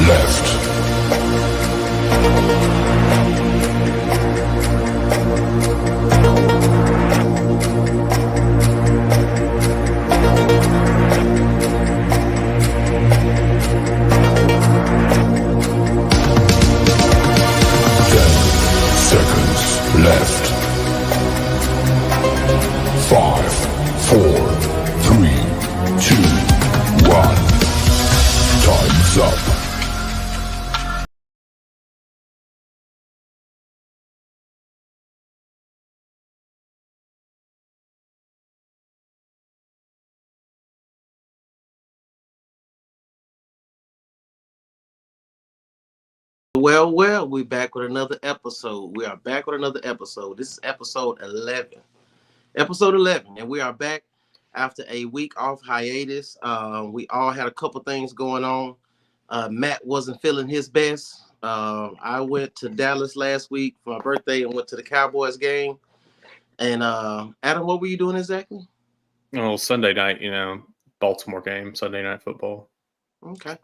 left. 5, 4, 3, 2, 1. Time's up. Well, we're back with another episode. We are back with another episode. This is episode 11. Episode 11, and we are back after a week off hiatus. We all had a couple things going on. Matt wasn't feeling his best. I went to Dallas last week for my birthday and went to the Cowboys game. And Adam, what were you doing exactly? Oh, Sunday night, Baltimore game, Sunday Night Football. Okay.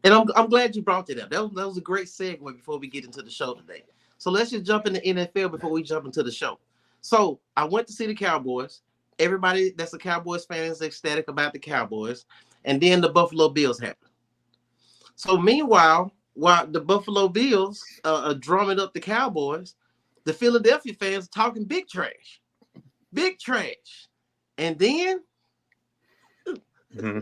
And I'm glad you brought that up. That was a great segue before we get into the show today. So let's just jump into NFL before we jump into the show. So I went to see the Cowboys. Everybody that's a Cowboys fan is ecstatic about the Cowboys. And then the Buffalo Bills happened. So meanwhile, while the Buffalo Bills are drumming up the Cowboys, the Philadelphia fans talking big trash. Big trash. And then... Mm-hmm.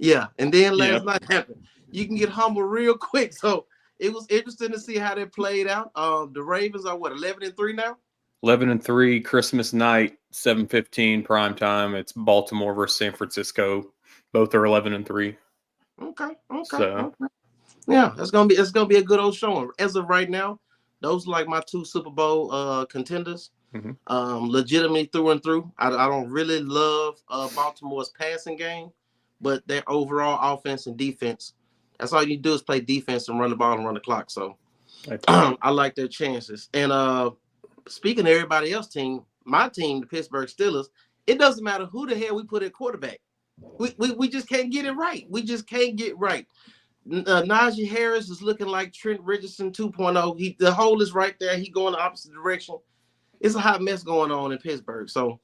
Yeah, and then last night happened. You can get humble real quick. So it was interesting to see how that played out. The Ravens are 11-3 now? 11-3, Christmas night, 7:15 prime time. It's Baltimore versus San Francisco. Both are 11-3. Okay. So. Yeah, it's gonna be a good old showing. As of right now, those are like my two Super Bowl contenders. Mm-hmm. Legitimately through and through. I don't really love Baltimore's passing game. But their overall offense and defense, that's all you do is play defense and run the ball and run the clock. So I like their chances. And speaking of everybody else's team, my team, the Pittsburgh Steelers, it doesn't matter who the hell we put at quarterback. We just can't get it right. We just can't get right. Najee Harris is looking like Trent Richardson 2.0. The hole is right there. He going the opposite direction. It's a hot mess going on in Pittsburgh. So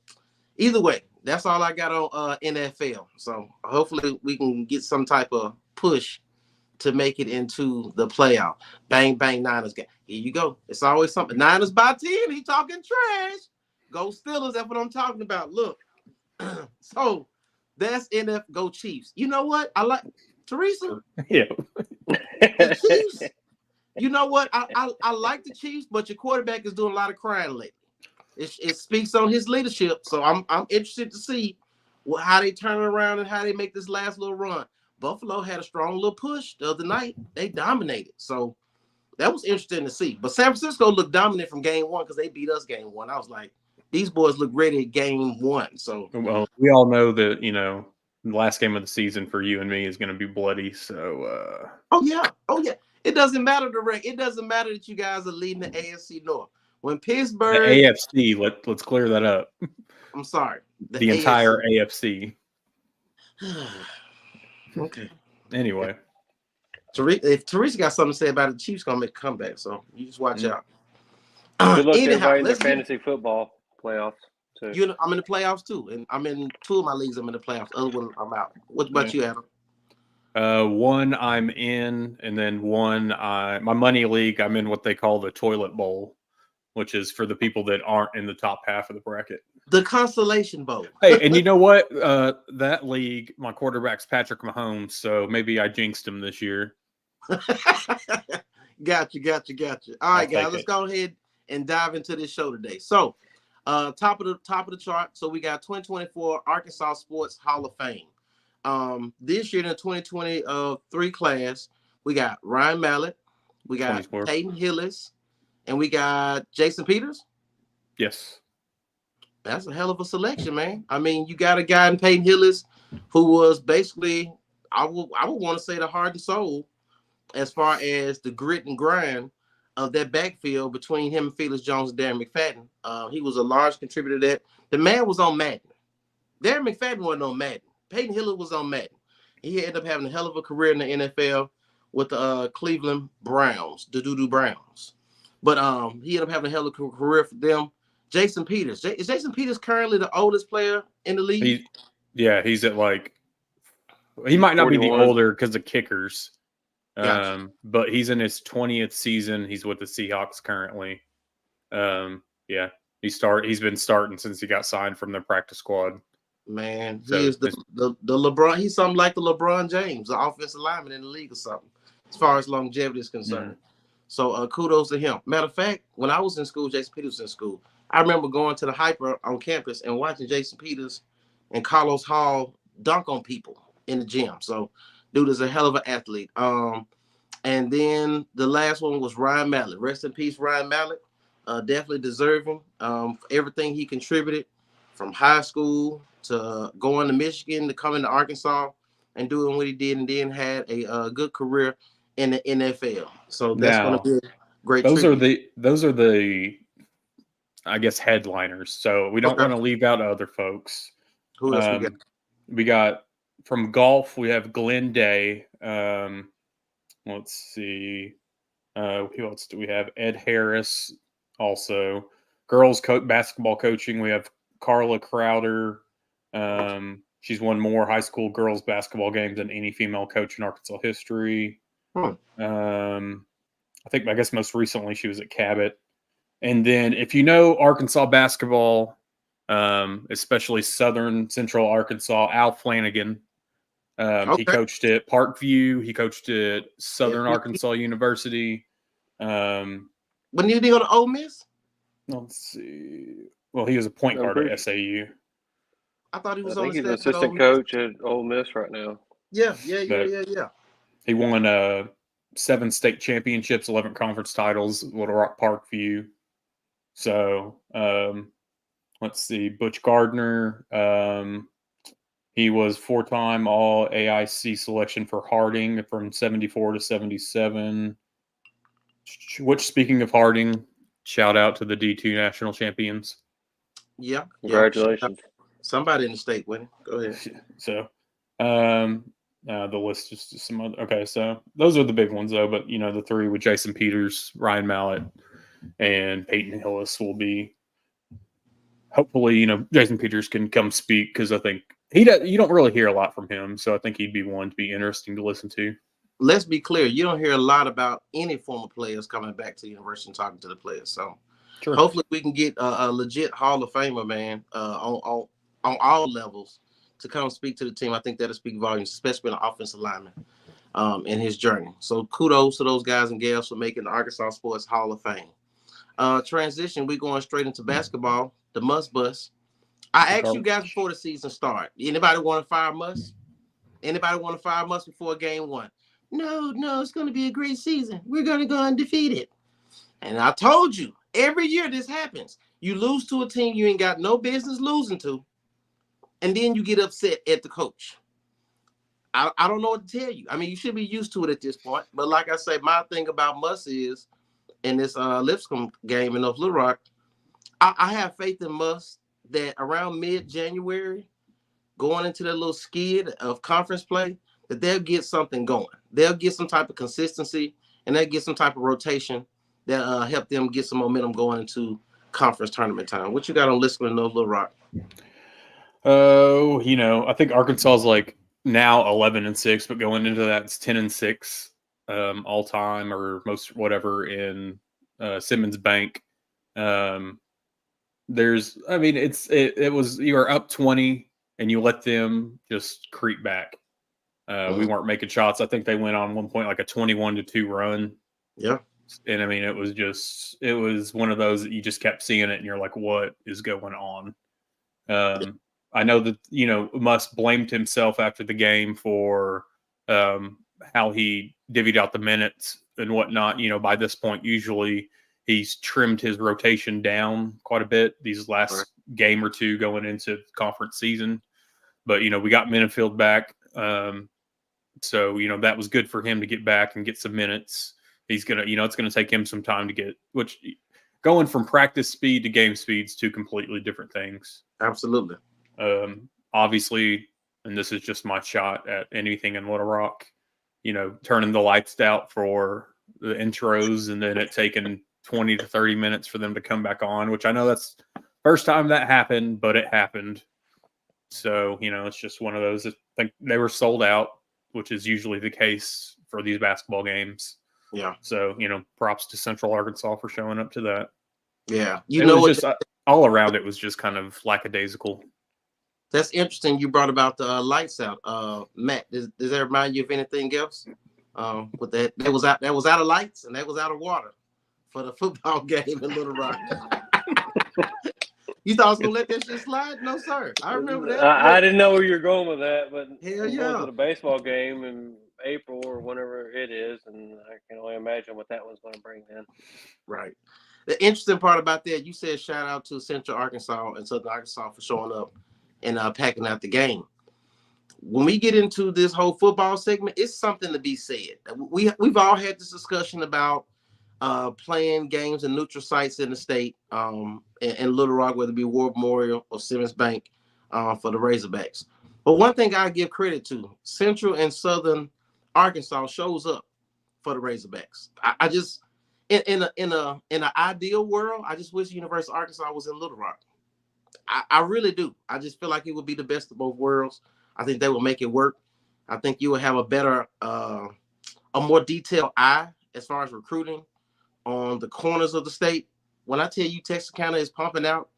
either way, that's all I got on NFL. So hopefully we can get some type of push to make it into the playoff. Bang, bang, Niners game. Here you go. It's always something. Niners by 10. He talking trash. Go Steelers. That's what I'm talking about. Look. So that's NFL. Go Chiefs. You know what? I like Teresa. Yeah. The Chiefs. You know what? I like the Chiefs, but your quarterback is doing a lot of crying lately. It speaks on his leadership, so I'm interested to see how they turn around and how they make this last little run. Buffalo had a strong little push the other night. They dominated, so that was interesting to see. But San Francisco looked dominant from game one because they beat us game one. I was like, these boys look ready at game one. So well, we all know that the last game of the season for you and me is going to be bloody. So oh yeah, it doesn't matter the rank. It doesn't matter that you guys are leading the AFC North. When Pittsburgh, the AFC, let's clear that up. I'm sorry, the entire AFC. Okay. Anyway, if Teresa got something to say about it, the Chiefs gonna make a comeback. So you just watch out. Good luck to everybody in the fantasy football playoffs too. I'm in the playoffs too, and I'm in 2 of my leagues. I'm in the playoffs. The other one, I'm out. What about you, Adam? One I'm in, and then one my money league. I'm in what they call the toilet bowl, which is for the people that aren't in the top half of the bracket. The Constellation Bowl. Hey, and you know what? That league, my quarterback's Patrick Mahomes, so maybe I jinxed him this year. Got you. All right, guys, let's go ahead and dive into this show today. So, top of the chart. So we got 2024 Arkansas Sports Hall of Fame. This year in the 2023 class, we got Ryan Mallett, we got 24. Peyton Hillis, and we got Jason Peters. Yes. That's a hell of a selection, man. I mean, you got a guy in Peyton Hillis who was basically, I would want to say, the heart and soul as far as the grit and grind of that backfield between him and Felix Jones and Darren McFadden. He was a large contributor to that. The man was on Madden. Darren McFadden wasn't on Madden. Peyton Hillis was on Madden. He ended up having a hell of a career in the NFL. with the Cleveland Browns, the Doo-Doo Browns. But he ended up having a hell of a career for them. Jason Peters. Is Jason Peters currently the oldest player in the league? He's at like – he might not 41. Be the older because of kickers. Gotcha. But he's in his 20th season. He's with the Seahawks currently. He's been starting since he got signed from the practice squad. Man, he is the LeBron. He's something like the LeBron James, the offensive lineman in the league or something, as far as longevity is concerned. Mm-hmm. So kudos to him. Matter of fact, when I was in school, Jason Peters was in school. I remember going to the Hyper on campus and watching Jason Peters and Carlos Hall dunk on people in the gym. So, dude is a hell of an athlete. And then the last one was Ryan Mallett. Rest in peace, Ryan Mallett. Definitely deserving for everything he contributed from high school to going to Michigan to coming to Arkansas and doing what he did, and then had a good career in the NFL. So that's going to be a great. Those are the I guess headliners. So we don't want to leave out other folks. Who else we got? We got from golf. We have Glenn Day. Let's see. Who else do we have? Ed Harris. Also, girls basketball coaching. We have Carla Crowder. She's won more high school girls basketball games than any female coach in Arkansas history. I guess most recently she was at Cabot. And then if you know Arkansas basketball, especially Southern Central Arkansas, Al Flanagan, he coached at Parkview. He coached at Southern Arkansas University. When did he go to Ole Miss? Let's see. Well, he was a point guard at SAU. I thought he was. I think he's an assistant coach at Ole Miss right now. Yeah. He won 7 state championships, 11 conference titles, Little Rock Parkview. So, let's see. Butch Gardner. He was 4-time All AIC selection for Harding from 74 to 77. Which, speaking of Harding, shout out to the D2 national champions. Yeah. Congratulations. Somebody in the state winning. Go ahead. So, the list is just some other. Okay, so those are the big ones, though. But, the 3 with Jason Peters, Ryan Mallett, and Peyton Hillis will be. Hopefully, Jason Peters can come speak because I think you don't really hear a lot from him. So I think he'd be one to be interesting to listen to. Let's be clear. You don't hear a lot about any former players coming back to the university and talking to the players. So hopefully we can get a legit Hall of Famer, man, on all levels to come speak to the team. I think that'll speak volumes, especially an offensive lineman in his journey. So kudos to those guys and gals for making the Arkansas Sports Hall of Fame. Transition, we're going straight into basketball, the Muss Bus. I asked you guys before the season started. Anybody want to fire Muss? Anybody want to fire Muss before game 1? No, it's going to be a great season. We're going to go undefeated. And I told you, every year this happens. You lose to a team you ain't got no business losing to, and then you get upset at the coach. I don't know what to tell you. I mean, you should be used to it at this point. But like I say, my thing about Muss is, in this Lipscomb game in North Little Rock, I have faith in Muss that around mid-January, going into that little skid of conference play, that they'll get something going. They'll get some type of consistency, and they'll get some type of rotation that help them get some momentum going into conference tournament time. What you got on Lipscomb and North Little Rock? Oh, I think Arkansas is like now 11-6, but going into that it's 10-6 all time or most whatever in Simmons Bank. It was you were up 20 and you let them just creep back. We weren't making shots. I think they went on one point like a 21-2 run. Yeah. And I mean, it was one of those that you just kept seeing it and you're like, what is going on? I know that, Muss blamed himself after the game for how he divvied out the minutes and whatnot. By this point, usually he's trimmed his rotation down quite a bit these last game or two going into conference season. But, we got Minifield back. So, that was good for him to get back and get some minutes. He's going to, it's going to take him some time to get, which going from practice speed to game speeds, 2 completely different things. Absolutely. Obviously, and this is just my shot at anything in Little Rock, turning the lights out for the intros and then it taking 20 to 30 minutes for them to come back on, which I know that's first time that happened, but it happened. So, it's just one of those. I think they were sold out, which is usually the case for these basketball games. Yeah. So, props to Central Arkansas for showing up to that. Yeah. All around it was just kind of lackadaisical. That's interesting. You brought about the lights out. Matt, does that remind you of anything else? With that was out of lights and that was out of water for the football game in Little Rock. You thought I was gonna let that shit slide? No, sir. I remember that. I didn't know where you were going with that, but hell I'm yeah. going to the baseball game in April or whenever it is, and I can only imagine what that one's going to bring then. Right. The interesting part about that, you said shout out to Central Arkansas and Southern Arkansas for showing up and packing out the game. When we get into this whole football segment, it's something to be said. We've all had this discussion about playing games in neutral sites in the state, in Little Rock, whether it be War Memorial or Simmons Bank, for the Razorbacks. But one thing I give credit to, Central and Southern Arkansas shows up for the Razorbacks. I just in an ideal world, I just wish University of Arkansas was in Little Rock. I really do. I just feel like it would be the best of both worlds. I think they will make it work. I think you will have a better, a more detailed eye as far as recruiting on the corners of the state. When I tell you Texas County is pumping out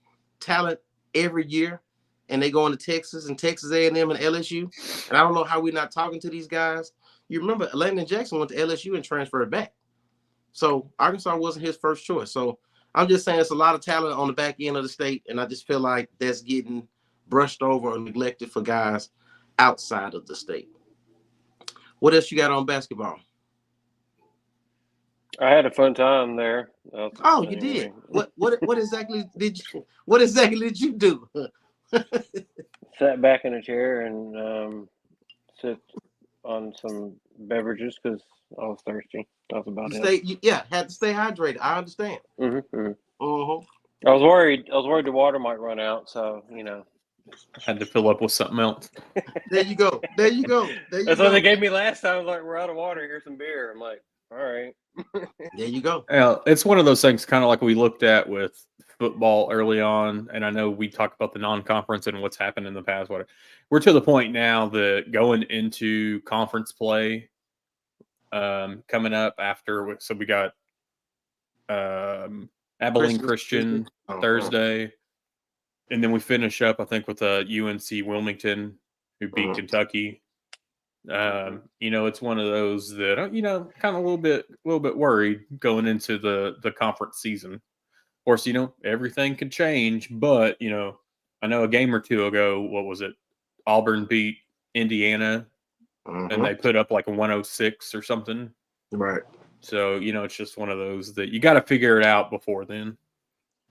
talent every year, and they go into Texas and Texas A&M and LSU, and I don't know how we're not talking to these guys. You remember Landon Jackson went to LSU and transferred back. So Arkansas wasn't his first choice. So I'm just saying it's a lot of talent on the back end of the state, and I just feel like that's getting brushed over or neglected for guys outside of the state. What else you got on basketball? I had a fun time there. Oh, you did. What exactly did you do? Sat back in a chair and sit on some beverages because I was thirsty. That was about it. Had to stay hydrated. I understand. Mm-hmm. I was worried the water might run out, so had to fill up with something else. There you go. That's what they gave me last time. I was like, we're out of water. Here's some beer. I'm like, all right. There you go. Yeah, it's one of those things kind of like we looked at with football early on, and I know we talked about the non-conference and what's happened in the past. We're to the point now that going into conference play coming up after, so we got Abilene Christian Thursday, and then we finish up, I think, with UNC Wilmington, who beat Kentucky. It's one of those that kind of a little bit worried going into the conference season. Of course, everything could change, but I know a game or two ago, what was it? Auburn beat Indiana, and they put up like a 106 or something. Right. So it's just one of those that you got to figure it out before then.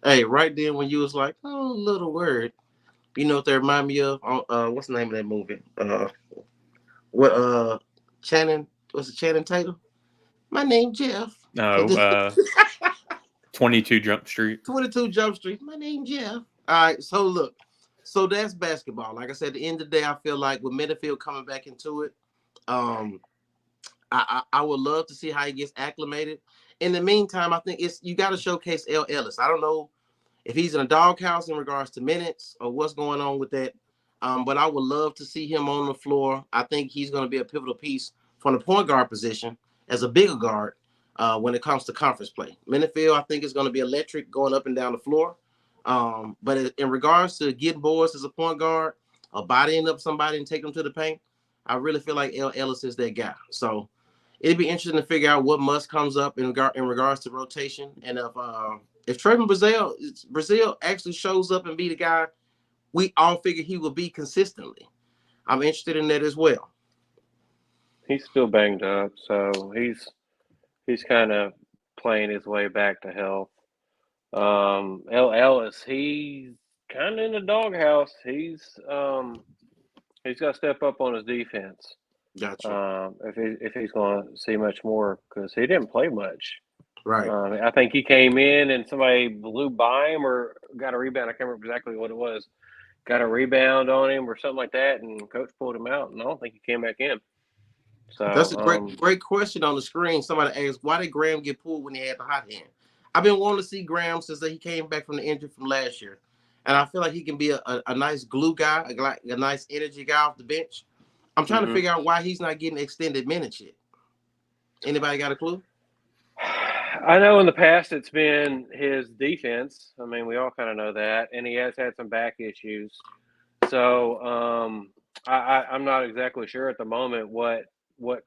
Hey, right then when you was like, oh, little word, what they remind me of? What's the name of that movie? Channing? Was it Channing Tatum? My name Jeff. No, 22 Jump Street. 22 Jump Street. My name Jeff. All right, so look. So that's basketball. Like I said, at the end of the day, I feel like with Minifield coming back into it, I would love to see how he gets acclimated. In the meantime, I think you got to showcase L. Ellis. I don't know if he's in a doghouse in regards to minutes or what's going on with that. But I would love to see him on the floor. I think he's going to be a pivotal piece from the point guard position as a bigger guard when it comes to conference play. Minifield, I think, is going to be electric going up and down the floor. But in regards to getting boards as a point guard or bodying up somebody and taking them to the paint, I really feel like L. Ellis is that guy. So it'd be interesting to figure out what must comes up in regards to rotation. And if Trayvon Brazile actually shows up and be the guy we all figure he will be consistently, I'm interested in that as well. He's still banged up, so he's kind of playing his way back to health. L. Ellis, he's kind of in the doghouse. He's got to step up on his defense. Gotcha. If he's going to see much more, because he didn't play much. Right. I think he came in and somebody blew by him or got a rebound. I can't remember exactly what it was. Got a rebound on him or something like that, and coach pulled him out, and I don't think he came back in. So That's a great question on the screen. Somebody asked, why did Graham get pulled when he had the hot hand? I've been wanting to see Graham since he came back from the injury from last year. And I feel like he can be a nice glue guy, a nice energy guy off the bench. I'm trying to figure out why he's not getting extended minutes yet. Anybody got a clue? I know in the past it's been his defense. I mean, we all kind of know that. And he has had some back issues. So I'm not exactly sure at the moment what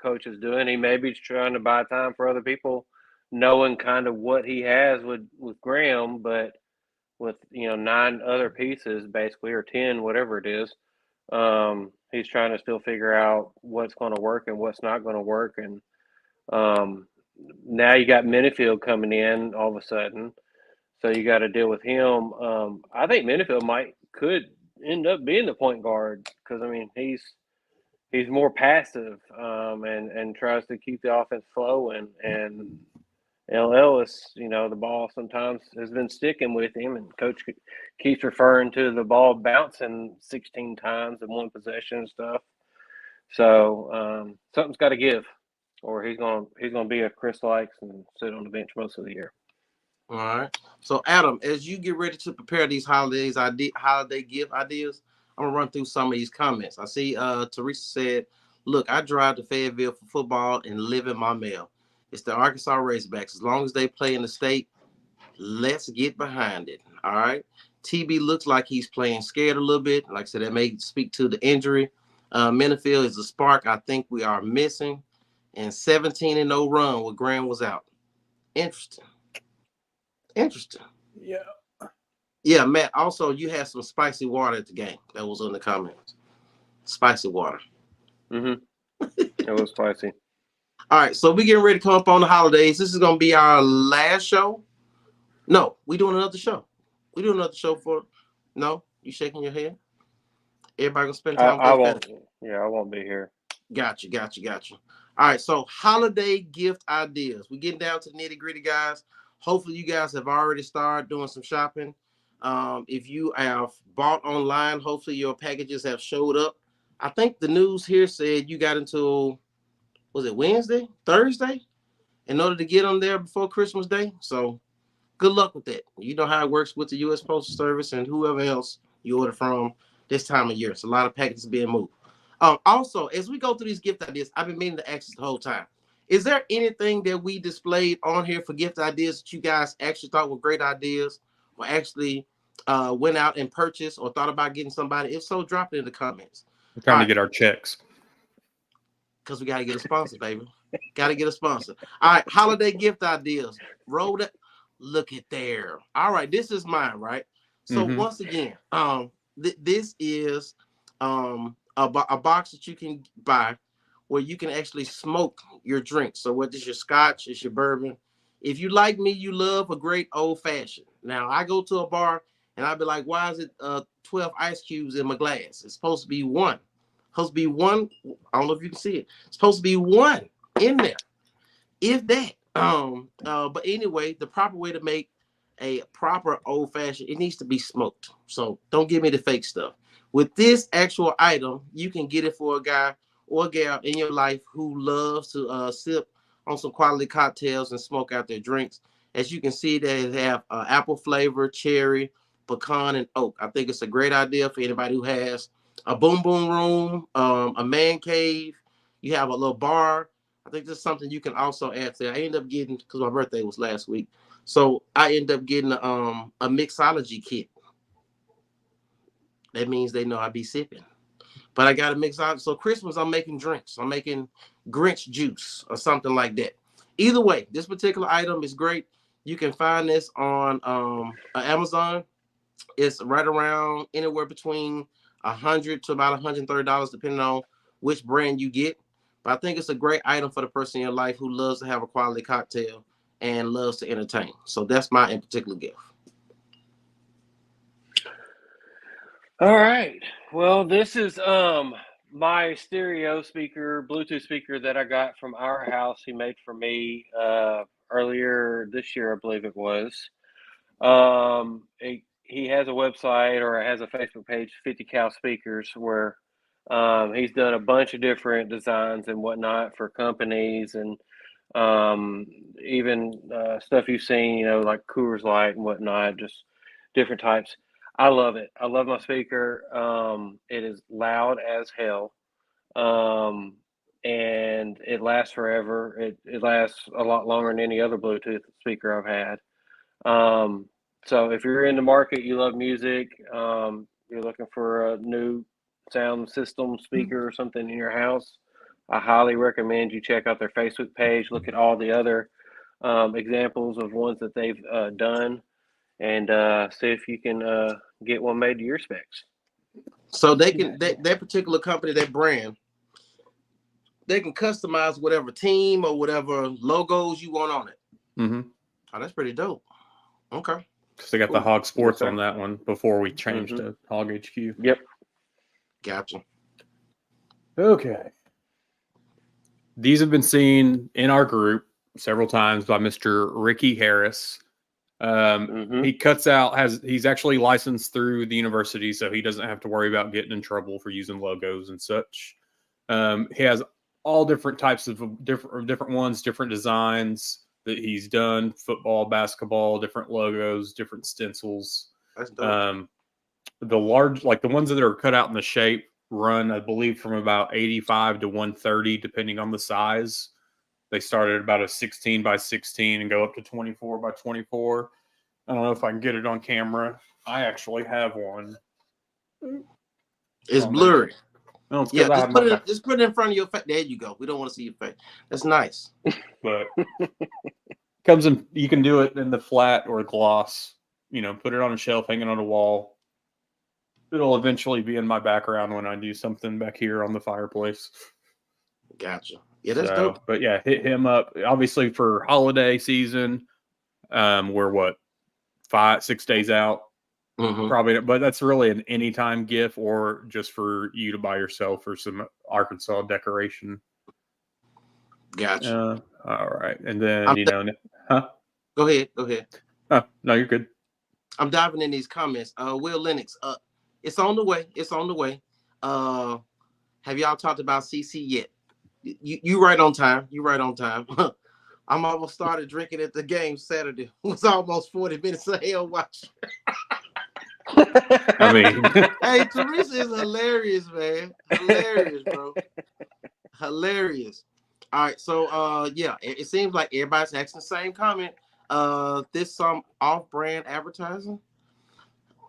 coach is doing. He may be trying to buy time for other people, knowing kind of what he has with Graham, but with 9 other pieces basically, or 10, whatever it is. He's trying to still figure out what's going to work and what's not going to work. And now you got Minifield coming in all of a sudden, so you got to deal with him. I think Minifield could end up being the point guard because, I mean, he's more passive and tries to keep the offense flowing. And Ellis, the ball sometimes has been sticking with him, and coach keeps referring to the ball bouncing 16 times in one possession and stuff. So something's got to give, or he's gonna be a Chris Likes and sit on the bench most of the year. All right. So Adam, as you get ready to prepare these holiday gift ideas, I'm gonna run through some of these comments. I see Teresa said, "Look, I drive to Fayetteville for football and live in my mail. It's the Arkansas Razorbacks. As long as they play in the state, let's get behind it." All right. TB looks like he's playing scared a little bit. Like I said, that may speak to the injury. Minifield is a spark I think we are missing. And 17-0 run where Graham was out. Interesting. Yeah, Matt. Also, you had some spicy water at the game. That was in the comments. Spicy water. It was spicy. All right, so we getting ready to come up on the holidays. This is gonna be our last show. No, we doing another show. We doing another show for. No, you shaking your head. Everybody gonna spend time. I won't. Yeah, I won't be here. Got you. All right, so holiday gift ideas. We're getting down to the nitty gritty, guys. Hopefully, you guys have already started doing some shopping. If you have bought online, hopefully your packages have showed up. I think the news here said you got until, was it Wednesday, Thursday, in order to get them there before Christmas Day. So good luck with that. You know how it works with the U.S. Postal Service and whoever else you order from this time of year. It's a lot of packages being moved. Also, as we go through these gift ideas, I've been meaning to ask this the whole time. Is there anything that we displayed on here for gift ideas that you guys actually thought were great ideas, or actually went out and purchased, or thought about getting somebody? If so, drop it in the comments. We're trying to get our checks. Because we got to get a sponsor, baby. Got to get a sponsor. All right, holiday gift ideas. Roll that. Look at there. All right, this is mine, right? So once again, this is a box that you can buy where you can actually smoke your drink. So whether it's your scotch, it's your bourbon. If you like me, you love a great old fashioned. Now I go to a bar and I'll be like, why is it 12 ice cubes in my glass? It's supposed to be one. Supposed to be one. I don't know if you can see it. It's supposed to be one in there. If that. But anyway, the proper way to make a proper old fashioned, it needs to be smoked. So don't give me the fake stuff. With this actual item, you can get it for a guy or a gal in your life who loves to sip on some quality cocktails and smoke out their drinks. As you can see, they have apple flavor, cherry, pecan, and oak. I think it's a great idea for anybody who has a boom boom room, a man cave. You have a little bar. I think this is something you can also add to. I ended up getting, because my birthday was last week, so I ended up getting a mixology kit. That means they know I be sipping. But I got a mixology. So Christmas, I'm making drinks. I'm making Grinch juice or something like that. Either way, this particular item is great. You can find this on Amazon. It's right around anywhere between $100 to about $130, depending on which brand you get. But I think it's a great item for the person in your life who loves to have a quality cocktail and loves to entertain. So that's my in particular gift. All right. Well, this is my stereo speaker, Bluetooth speaker that I got from our house. He made for me earlier this year, I believe it was. He has a website or has a Facebook page, 50 Cal Speakers, where He's done a bunch of different designs and whatnot for companies and even stuff you've seen, like Coors Light and whatnot, just different types. I love it. I love my speaker. It is loud as hell. And it lasts forever. It lasts a lot longer than any other Bluetooth speaker I've had. So if you're in the market, you love music, you're looking for a new sound system speaker or something in your house, I highly recommend you check out their Facebook page, look at all the other examples of ones that they've done, and see if you can get one made to your specs. So they can that particular company, that brand, they can customize whatever team or whatever logos you want on it. Mm-hmm. Oh, that's pretty dope. Okay. Because they got the Hog Sports on that one before we changed to Hog HQ. Yep. Gotcha. Okay. These have been seen in our group several times by Mr. Ricky Harris. He cuts out, he's actually licensed through the university, so he doesn't have to worry about getting in trouble for using logos and such. He has all different types of different ones, different designs that he's done: football, basketball, different logos, different stencils. That's dope. The large, like the ones that are cut out in the shape, run, I believe, from about 85 to 130, depending on the size. They start at about a 16 by 16 and go up to 24 by 24. I don't know if I can get it on camera. I actually have one. It's blurry. No, it's Yeah, just put it in front of your face. There you go. We don't want to see your face. That's nice. But comes in, you can do it in the flat or gloss. Put it on a shelf, hang it on a wall. It'll eventually be in my background when I do something back here on the fireplace. Gotcha. Yeah, that's dope. But yeah, hit him up. Obviously for holiday season, we're 5-6 days out. Probably, but that's really an anytime gift or just for you to buy yourself for some Arkansas decoration. Gotcha. All right. And then, Go ahead. Oh, no, you're good. I'm diving in these comments. Will Lennox, it's on the way. Have y'all talked about CC yet? You right on time. I'm almost started drinking at the game Saturday. It was almost 40 minutes of hell watch. I mean, hey, Teresa is hilarious, man. Hilarious, bro. Hilarious. All right, so yeah, it seems like everybody's asking the same comment. This some off-brand advertising.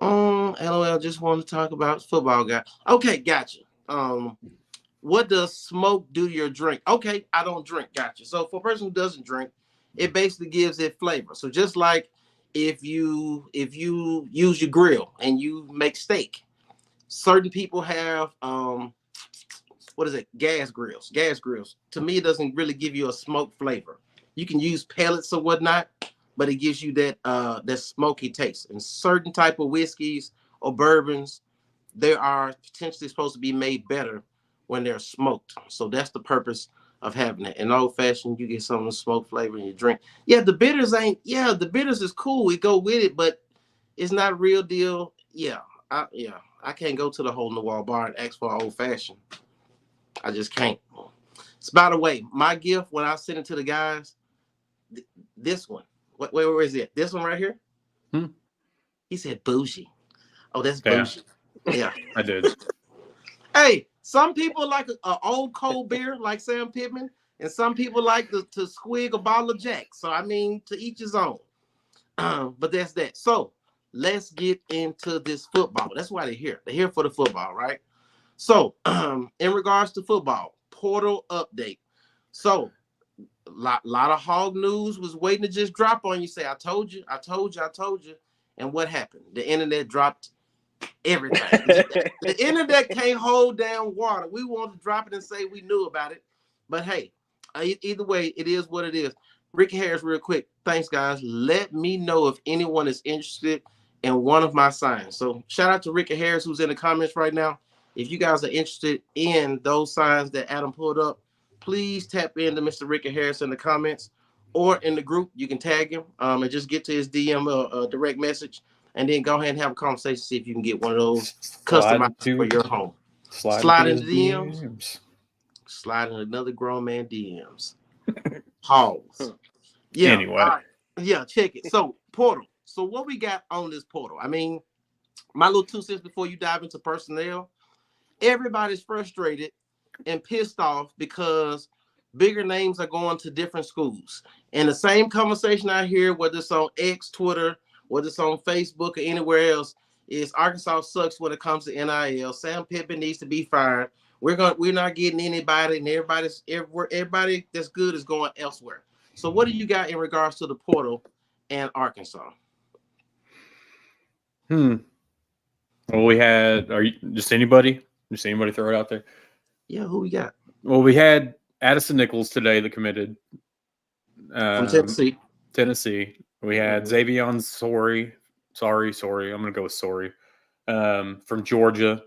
LOL, just want to talk about football guy. Okay, gotcha. What does smoke do to your drink? Okay, I don't drink. Gotcha. So for a person who doesn't drink, it basically gives it flavor. So just like if you use your grill and you make steak, certain people have gas grills. To me, it doesn't really give you a smoke flavor. You can use pellets or whatnot, but it gives you that smoky taste. And certain type of whiskeys or bourbons, they are potentially supposed to be made better when they're smoked. So that's the purpose of having it. In old fashioned, you get some of the smoke flavor in your drink. Yeah, the bitters is cool. We go with it, but it's not a real deal. I can't go to the hole in the wall bar and ask for an old fashioned. I just can't. So by the way, my gift when I send it to the guys, this one. Where is it? This one right here? He said bougie. Oh, that's bougie. Yeah. I did. Hey, some people like an old cold beer like Sam Pittman, and some people like to squig a bottle of Jack. So, I mean, to each his own. But that's that. So, let's get into this football. That's why they're here. They're here for the football, right? So, in regards to football, portal update. So, a lot of hog news was waiting to just drop on you. Say, I told you. And what happened? The internet dropped everything. The internet can't hold down water. We want to drop it and say we knew about it. But hey, either way, it is what it is. Ricky Harris, real quick. Thanks, guys. Let me know if anyone is interested in one of my signs. So shout out to Ricky Harris, who's in the comments right now. If you guys are interested in those signs that Adam pulled up, please tap into Mr. Ricky Harris in the comments or in the group. You can tag him and just get to his DM direct message, and then go ahead and have a conversation, see if you can get one of those customized for your home. Slide in the DMs. Slide in another grown man DMs. Hogs. Yeah. Anyway. Yeah, check it. So, portal. So, what we got on this portal? I mean, my little 2 cents before you dive into personnel. Everybody's frustrated and pissed off because bigger names are going to different schools. And the same conversation I hear, whether it's on X, Twitter, whether it's on Facebook or anywhere else, is Arkansas sucks when it comes to NIL. Sam Pittman needs to be fired. We're not getting anybody, and everybody that's good is going elsewhere. So what do you got in regards to the portal and Arkansas? Well, we had just anybody throw it out there? Yeah, who we got? Well, we had Addison Nichols today that committed from Tennessee. We had Xavion Sorry. I'm going to go with Sorry. From Georgia.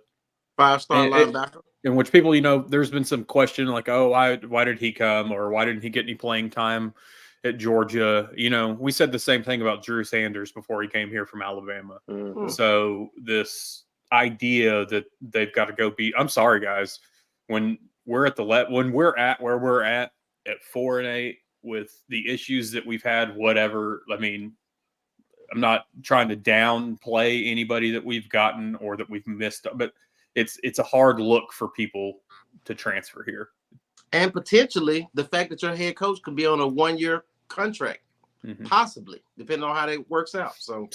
5-star linebacker. In which people, there's been some question like, oh, why did he come, or why didn't he get any playing time at Georgia? We said the same thing about Drew Sanders before he came here from Alabama. Mm-hmm. So this idea that they've got to go beat, I'm sorry, guys, when we're at where we're at 4-8 with the issues that we've had, whatever. I mean, I'm not trying to downplay anybody that we've gotten or that we've missed, but it's a hard look for people to transfer here. And potentially the fact that your head coach could be on a 1-year contract, possibly, depending on how that works out. So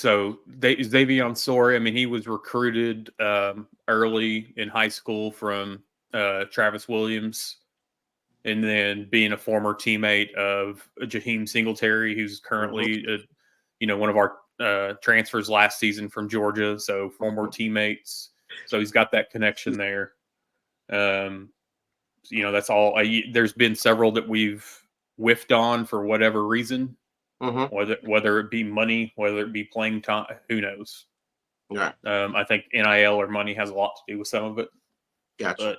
Xavion Sorry, I mean, he was recruited early in high school from Travis Williams, and then being a former teammate of Jaheim Singletary, who's currently one of our transfers last season from Georgia. So former teammates. So he's got that connection there. That's all. There's been several that we've whiffed on for whatever reason, whether it be money, whether it be playing time, who knows? Yeah. I think NIL or money has a lot to do with some of it. Gotcha.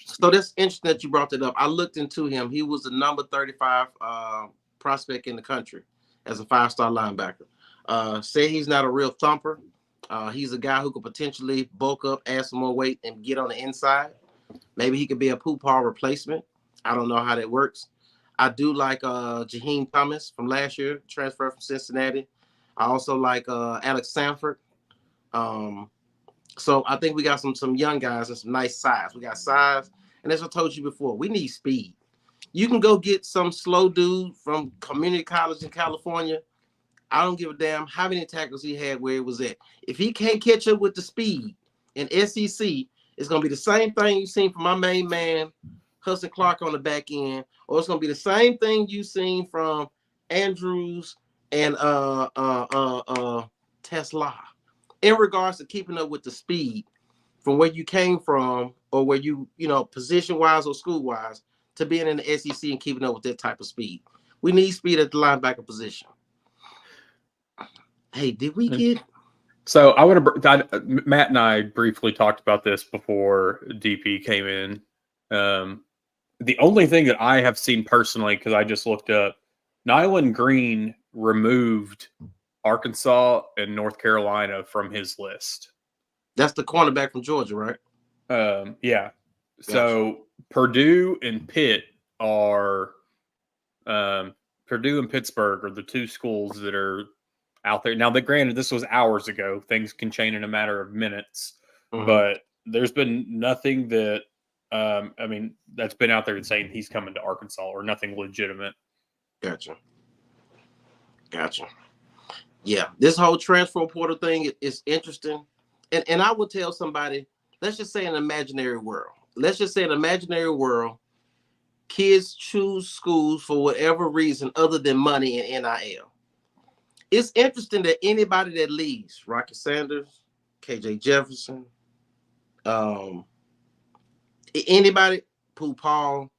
So that's interesting that you brought that up. I looked into him. He was the number 35 prospect in the country as a 5-star linebacker. Say he's not a real thumper. He's a guy who could potentially bulk up, add some more weight, and get on the inside. Maybe he could be a Poopaw replacement. I don't know how that works. I do like Jaheim Thomas from last year, transfer from Cincinnati. I also like Alex Sanford. So I think we got some young guys and some nice size. We got size, and as I told you before, we need speed. You can go get some slow dude from community college in California. I don't give a damn how many tackles he had where it was at. If he can't catch up with the speed in SEC, it's going to be the same thing you've seen from my main man, Hudson Clark, on the back end, or it's going to be the same thing you've seen from Andrews and Tesla in regards to keeping up with the speed from where you came from, or where you position-wise or school-wise, to being in the SEC and keeping up with that type of speed. We need speed at the linebacker position. Hey, did we get? So Matt and I briefly talked about this before DP came in. The only thing that I have seen personally, because I just looked up, Nyland Green removed Arkansas and North Carolina from his list. That's the cornerback from Georgia, right? Yeah. Gotcha. So Purdue and Pitt are Purdue and Pittsburgh are the two schools that are out there. Now, granted, this was hours ago. Things can change in a matter of minutes, but there's been nothing that, that's been out there saying he's coming to Arkansas, or nothing legitimate. Gotcha. Yeah, this whole transfer portal thing is interesting. And I would tell somebody, let's just say an imaginary world. Kids choose schools for whatever reason other than money and NIL. It's interesting that anybody that leaves, Rocky Sanders, KJ Jefferson, anybody, Pooh Paul,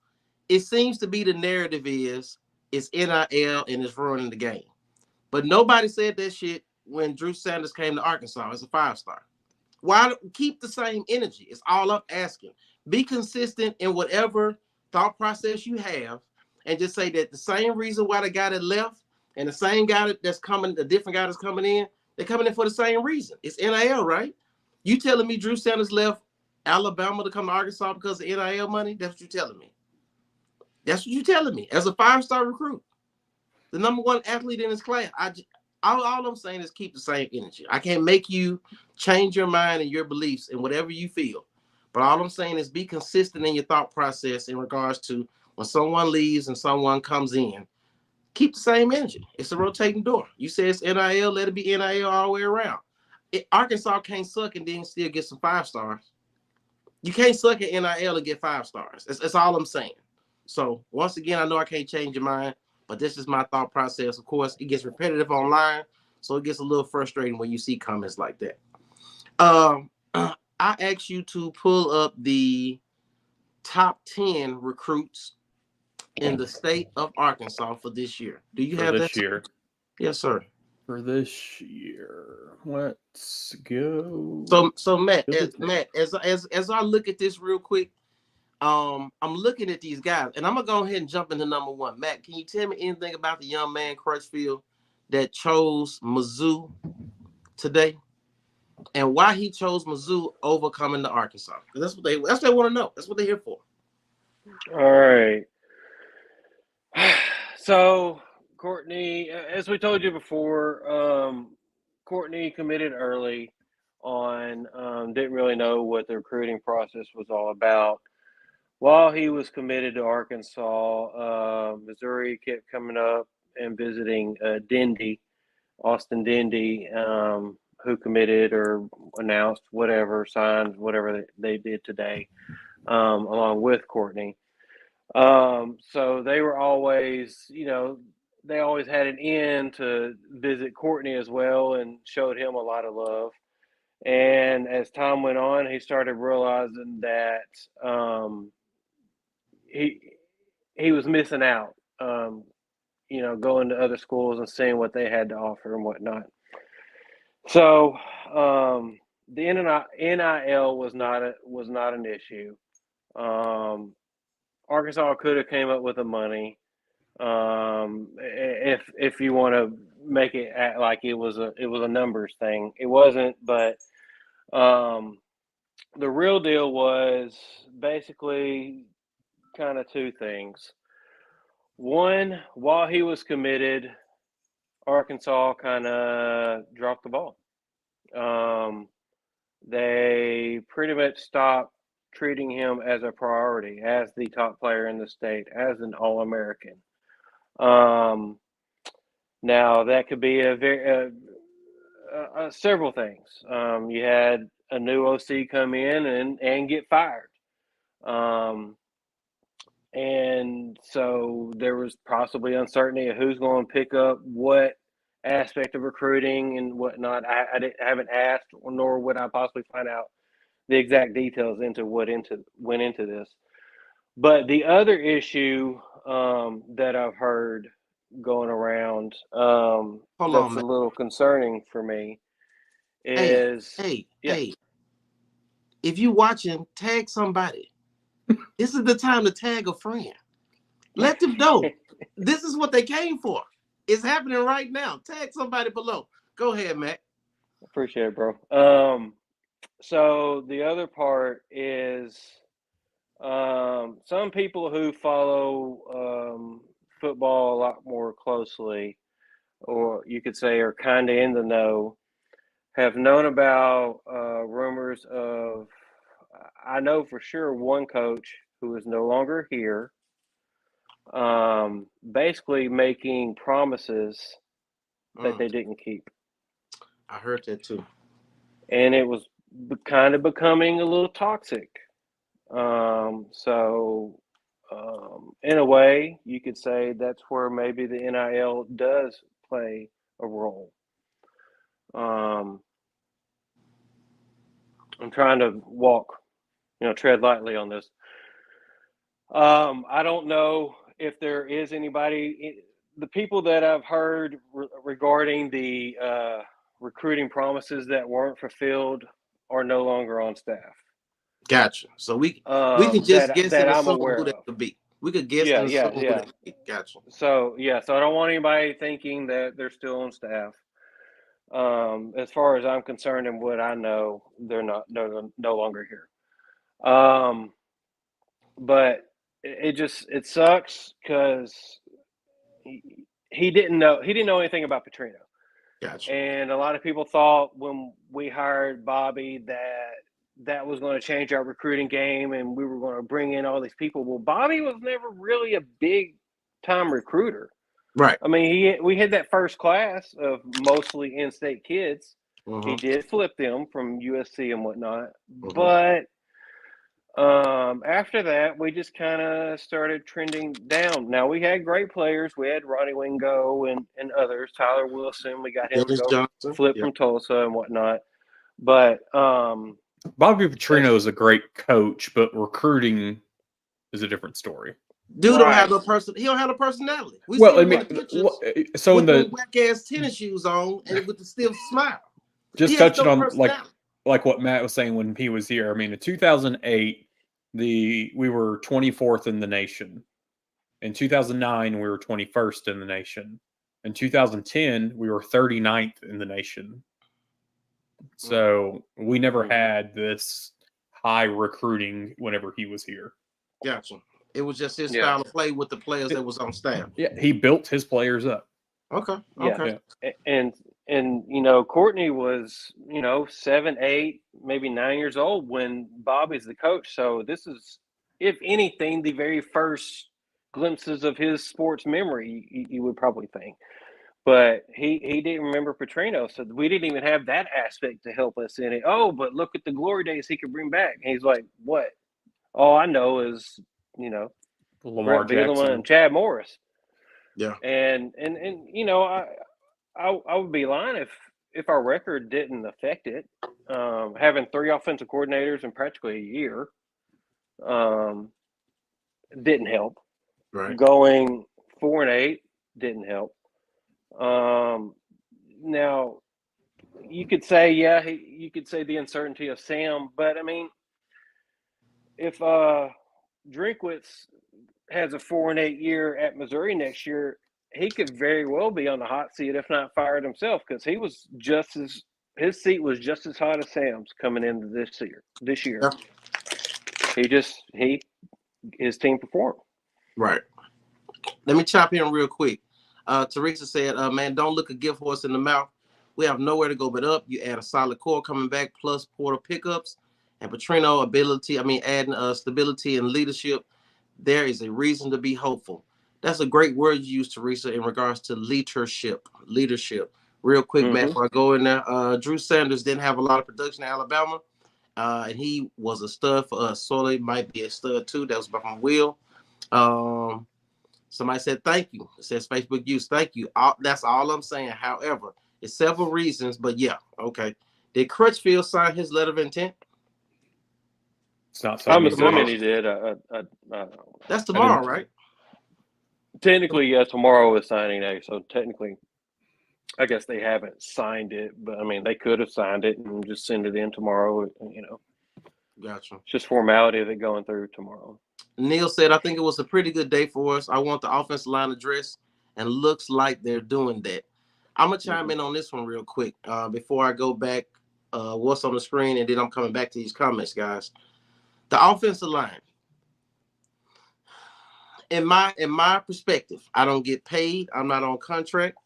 it seems to be the narrative is it's NIL and it's ruining the game. But nobody said that shit when Drew Sanders came to Arkansas as a 5-star. Why keep the same energy? It's all I'm asking. Be consistent in whatever thought process you have, and just say that the same reason why the guy that left and the same guy that's coming, the different guy that's coming in, they're coming in for the same reason. It's NIL, right? You telling me Drew Sanders left Alabama to come to Arkansas because of NIL money? That's what you're telling me. That's what you're telling me. As a 5-star recruit, the number 1 athlete in his class, all I'm saying is keep the same energy. I can't make you change your mind and your beliefs and whatever you feel. But all I'm saying is be consistent in your thought process in regards to when someone leaves and someone comes in. Keep the same energy. It's a rotating door. You say it's NIL, let it be NIL all the way around. Arkansas can't suck and then still get some 5 stars. You can't suck at NIL and get 5 stars. That's all I'm saying. So once again, I know I can't change your mind, but this is my thought process. Of course, it gets repetitive online, so it gets a little frustrating when you see comments like that. I asked you to pull up the top 10 recruits in the state of Arkansas for this year. Do you have this that? year? Yes, sir. For this year, let's go. So Matt, as I look at this real quick, I'm looking at these guys, and I'm gonna go ahead and jump into number 1. Matt, can you tell me anything about the young man Crutchfield that chose Mizzou today, and why he chose Mizzou over coming to Arkansas? Because that's what they want to know. That's what they're here for. All right. So, Courtney, as we told you before, Courtney committed early on, didn't really know what the recruiting process was all about. While he was committed to Arkansas, Missouri kept coming up and visiting Austin Dindy, who committed or announced whatever, signed whatever they did today, along with Courtney. So they were always, they always had an in to visit Courtney as well and showed him a lot of love. And as time went on, he started realizing that he was missing out, going to other schools and seeing what they had to offer and whatnot. So the NIL was not an issue. Arkansas could have came up with the money, if you want to make it act like it was a numbers thing. It wasn't, but the real deal was basically kind of 2 things. One, while he was committed, Arkansas kind of dropped the ball. They pretty much stopped treating him as a priority, as the top player in the state, as an All-American. Now that could be several things. You had a new OC come in and get fired. And so there was possibly uncertainty of who's going to pick up what aspect of recruiting and whatnot. I haven't asked, nor would I possibly find out the exact details into what went into this. But the other issue that I've heard going around that's a little concerning for me is hey, if you watching, tag somebody. This is the time to tag a friend. Let them know this is what they came for. It's happening right now. Tag somebody below. Go ahead, Matt. Appreciate it, bro. So the other part is some people who follow football a lot more closely, or you could say are kind of in the know, have known about rumors of, I know for sure one coach who is no longer here, basically making promises that they didn't keep. I heard that too. And it was kind of becoming a little toxic. So in a way, you could say that's where maybe the NIL does play a role. I'm trying to tread lightly on this. I don't know if there is anybody, the people that I've heard regarding the recruiting promises that weren't fulfilled are no longer on staff. Gotcha. So we can just guess that and I'm assume aware who that could be. We could guess and assume who that could be. Gotcha. So I don't want anybody thinking that they're still on staff. As far as I'm concerned and what I know, they're no longer here. But it sucks because he didn't know anything about Petrino. Gotcha. And a lot of people thought when we hired Bobby that was going to change our recruiting game and we were going to bring in all these people. Well, Bobby was never really a big time recruiter. Right. I mean, we had that first class of mostly in-state kids. Mm-hmm. He did flip them from USC and whatnot. Mm-hmm. But after that, we just kind of started trending down. Now, we had great players. We had Ronnie Wingo and others. Tyler Wilson, we got him to go flip from Tulsa and whatnot. But Bobby Petrino is a great coach, but recruiting is a different story. Dude don't have no person. He don't have no personality. So in the whack ass tennis shoes on and with the stiff smile. Just touching on like what Matt was saying when he was here. I mean, in 2008, we were 24th in the nation. In 2009, we were 21st in the nation. In 2010, we were 39th in the nation. So we never had this high recruiting whenever he was here. Gotcha. It was just his style of play with the players that was on staff. Yeah, he built his players up. Okay. Yeah. And Courtney was 7, 8, maybe 9 years old when Bobby's the coach. So this is, if anything, the very first glimpses of his sports memory. You would probably think, but he didn't remember Petrino, so we didn't even have that aspect to help us in it. Oh, but look at the glory days he could bring back. And he's like, what? All I know is Lamar Jackson and Chad Morris. Yeah. And I would be lying if our record didn't affect it. Having 3 offensive coordinators in practically a year didn't help. Right. Going 4-8 didn't help. Now you could say, you could say the uncertainty of Sam, but I mean, if Drinkwitz has a 4-8 year at Missouri next year, he could very well be on the hot seat, if not fired himself, because he was his seat was just as hot as Sam's coming into this year. Yeah. His team performed. Right. Let me chop in real quick. Teresa said, man, don't look a gift horse in the mouth. We have nowhere to go but up. You add a solid core coming back, plus Porter pickups and Petrino adding stability and leadership. There is a reason to be hopeful. That's a great word you use, Teresa, in regards to leadership. Real quick, Matt, before I go in there, Drew Sanders didn't have a lot of production in Alabama, and he was a stud for us. Soley might be a stud too. That was from Will. Somebody said thank you. It says Facebook use. Thank you. That's all I'm saying. However, it's several reasons, but yeah, okay. Did Crutchfield sign his letter of intent? It's not. I'm assuming he did. That's tomorrow, right? Technically, yeah. Tomorrow is signing day, so technically, I guess they haven't signed it. But I mean, they could have signed it and just send it in tomorrow. Gotcha. It's just formality of it going through tomorrow. Neil said, I think it was a pretty good day for us. I want the offensive line addressed, and looks like they're doing that. I'm going to chime in on this one real quick before I go back what's on the screen, and then I'm coming back to these comments, guys. The offensive line, in my perspective, I don't get paid. I'm not on contract.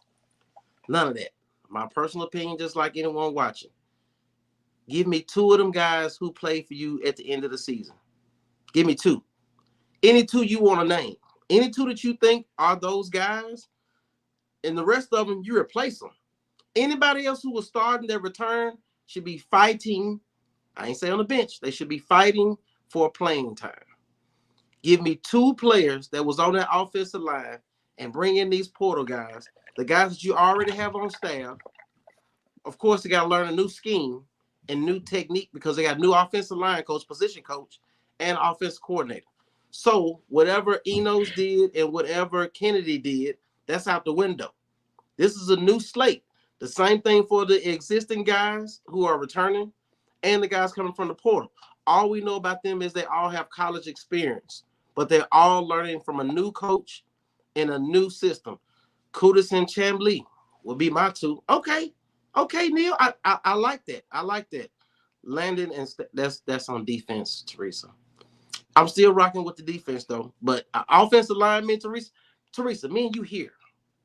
None of that. My personal opinion, just like anyone watching. Give me 2 of them guys who play for you at the end of the season. Give me 2. Any 2 you want to name. Any 2 that you think are those guys, and the rest of them, you replace them. Anybody else who was starting their return should be fighting. I ain't say on the bench. They should be fighting for playing time. Give me 2 players that was on that offensive line and bring in these portal guys, the guys that you already have on staff. Of course, they got to learn a new scheme and new technique because they got new offensive line coach, position coach, and offensive coordinator. So whatever Enos did and whatever Kennedy did, that's out the window. This is a new slate. The same thing for the existing guys who are returning and the guys coming from the portal. All we know about them is they all have college experience, but they're all learning from a new coach in a new system. Kudus and Chamblee will be my 2. Okay, Neil, I like that. Landon, and that's on defense, Teresa. I'm still rocking with the defense though, but offensive lineman, Teresa, me and you here.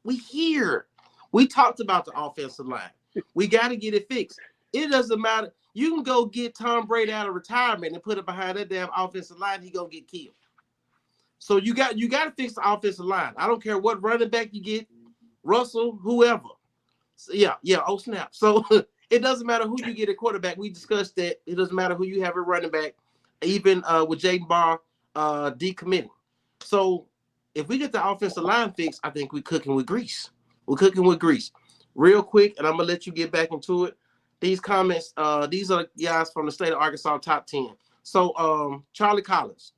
We here. We talked about the offensive line. We got to get it fixed. It doesn't matter. You can go get Tom Brady out of retirement and put it behind that damn offensive line. He gonna get killed. So you got to fix the offensive line. I don't care what running back you get, Russell, whoever. So, yeah. Oh snap. So it doesn't matter who you get at quarterback. We discussed that. It doesn't matter who you have at running back, even with Jaden Barr decommitting. So if we get the offensive line fixed, I think we're cooking with grease. We're cooking with grease. Real quick, and I'm gonna let you get back into it. These comments, these are guys from the state of Arkansas top 10. So Charlie Collins,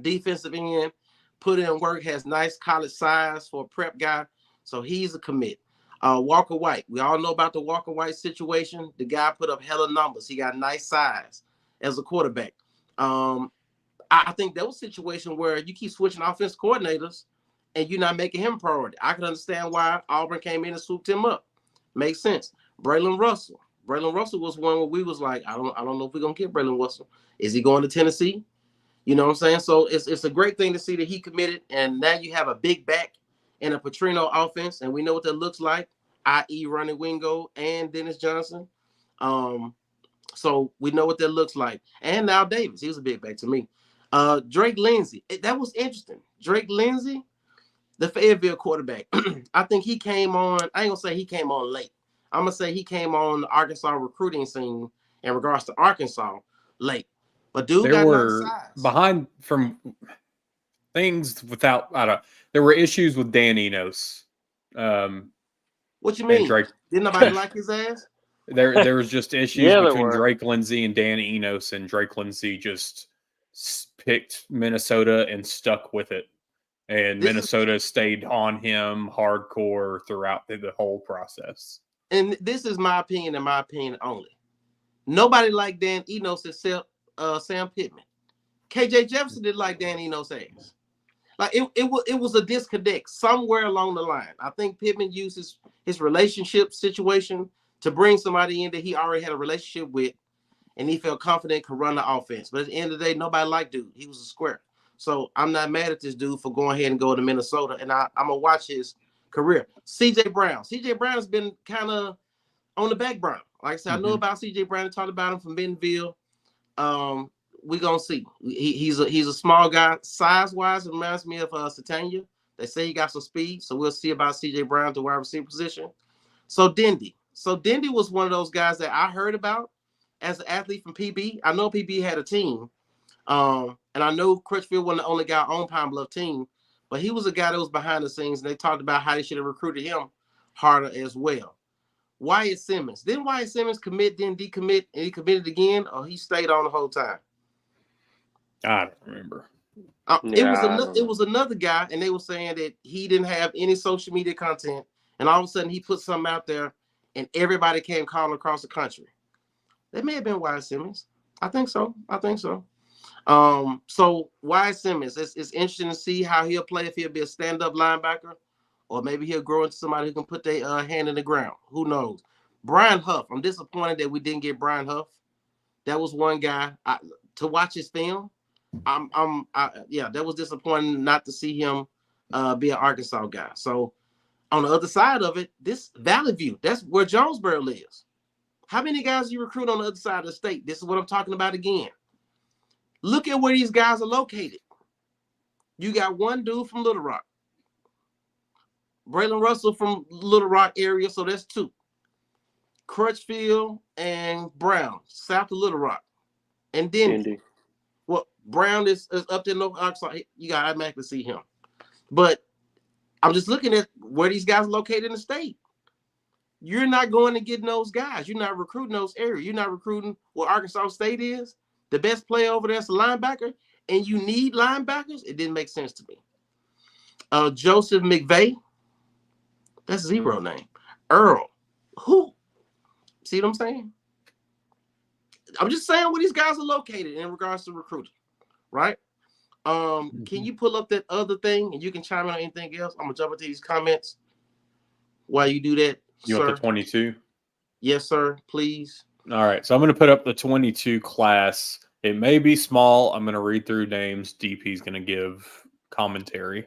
defensive end, put in work, has nice college size for a prep guy. So he's a commit. Walker White, we all know about the Walker White situation. The guy put up hella numbers. He got nice size as a quarterback. I think that was a situation where you keep switching offense coordinators and you're not making him a priority. I can understand why Auburn came in and swooped him up. Makes sense. Braylon Russell. Braylon Russell was one where we was like, I don't know if we're gonna get Braylon Russell. Is he going to Tennessee? You know what I'm saying? So it's a great thing to see that he committed, and now you have a big back in a Petrino offense, and we know what that looks like, i.e. Ronnie Wingo and Dennis Johnson. So we know what that looks like. And now Davis, he was a big back to me. Drake Lindsey, that was interesting. Drake Lindsey, the Fayetteville quarterback. I think he came on, I ain't gonna say he came on late. I'm gonna say he came on the Arkansas recruiting scene in regards to Arkansas late. But dude, there were behind from things without. There were issues with Dan Enos. What you mean? Drake, didn't nobody like his ass? There was just issues between Drake Lindsey and Dan Enos, and Drake Lindsey just picked Minnesota and stuck with it. And Minnesota stayed on him hardcore throughout the whole process. And this is my opinion and my opinion only. Nobody liked Dan Enos except Sam Pittman. KJ Jefferson didn't like Dan Enos' ass. Like it was a disconnect somewhere along the line. I think Pittman used his relationship situation to bring somebody in that he already had a relationship with, and he felt confident could run the offense. But at the end of the day, nobody liked dude. He was a square. So I'm not mad at this dude for going ahead and going to Minnesota, and I'm gonna watch his career. CJ Brown. CJ Brown has been kind of on the back burner. Like I said, I know about CJ Brown. I talked about him from Bentonville. We're gonna see. He's a small guy. Size-wise, it reminds me of Satania. They say he got some speed, so we'll see about CJ Brown at the wide receiver position. So Dendy. So Dendy was one of those guys that I heard about as an athlete from PB. I know PB had a team. And I know Crutchfield wasn't the only guy on Pine Bluff team, but he was a guy that was behind the scenes, and they talked about how they should have recruited him harder as well. Wyatt Simmons. Didn't Wyatt Simmons commit, then decommit, and he committed again, or he stayed on the whole time? I don't remember. It was another guy, and they were saying that he didn't have any social media content, and all of a sudden he put something out there, and everybody came calling across the country. That may have been Wyatt Simmons. I think so. So Wyatt Simmons, it's interesting to see how he'll play, if he'll be a stand-up linebacker, or maybe he'll grow into somebody who can put their hand in the ground. Who knows? Brian Huff. I'm disappointed that we didn't get Brian Huff. That was one guy to watch his film. That was disappointing not to see him be an Arkansas guy. So on the other side of it, this Valley View, that's where Jonesboro lives. How many guys you recruit on the other side of the state? This is what I'm talking about again. Look at where these guys are located. You got one dude from Little Rock. Braylon Russell from Little Rock area, so that's two. Crutchfield and Brown, south of Little Rock. And Dendy. Well, Brown is up there in North Arkansas. You got to automatically see him. But I'm just looking at where these guys are located in the state. You're not going to get those guys. You're not recruiting those areas. You're not recruiting where Arkansas State is. The best player over there is a linebacker, and you need linebackers. It didn't make sense to me. Joseph McVeigh. That's zero name. Earl. Who? See what I'm saying? I'm just saying where these guys are located in regards to recruiting, right? Can you pull up that other thing, and you can chime in on anything else? I'm gonna jump into these comments while you do that. You want the 22? Yes, sir. Please. All right, so I'm going to put up the 22 class. It may be small. I'm going to read through names. DP's going to give commentary.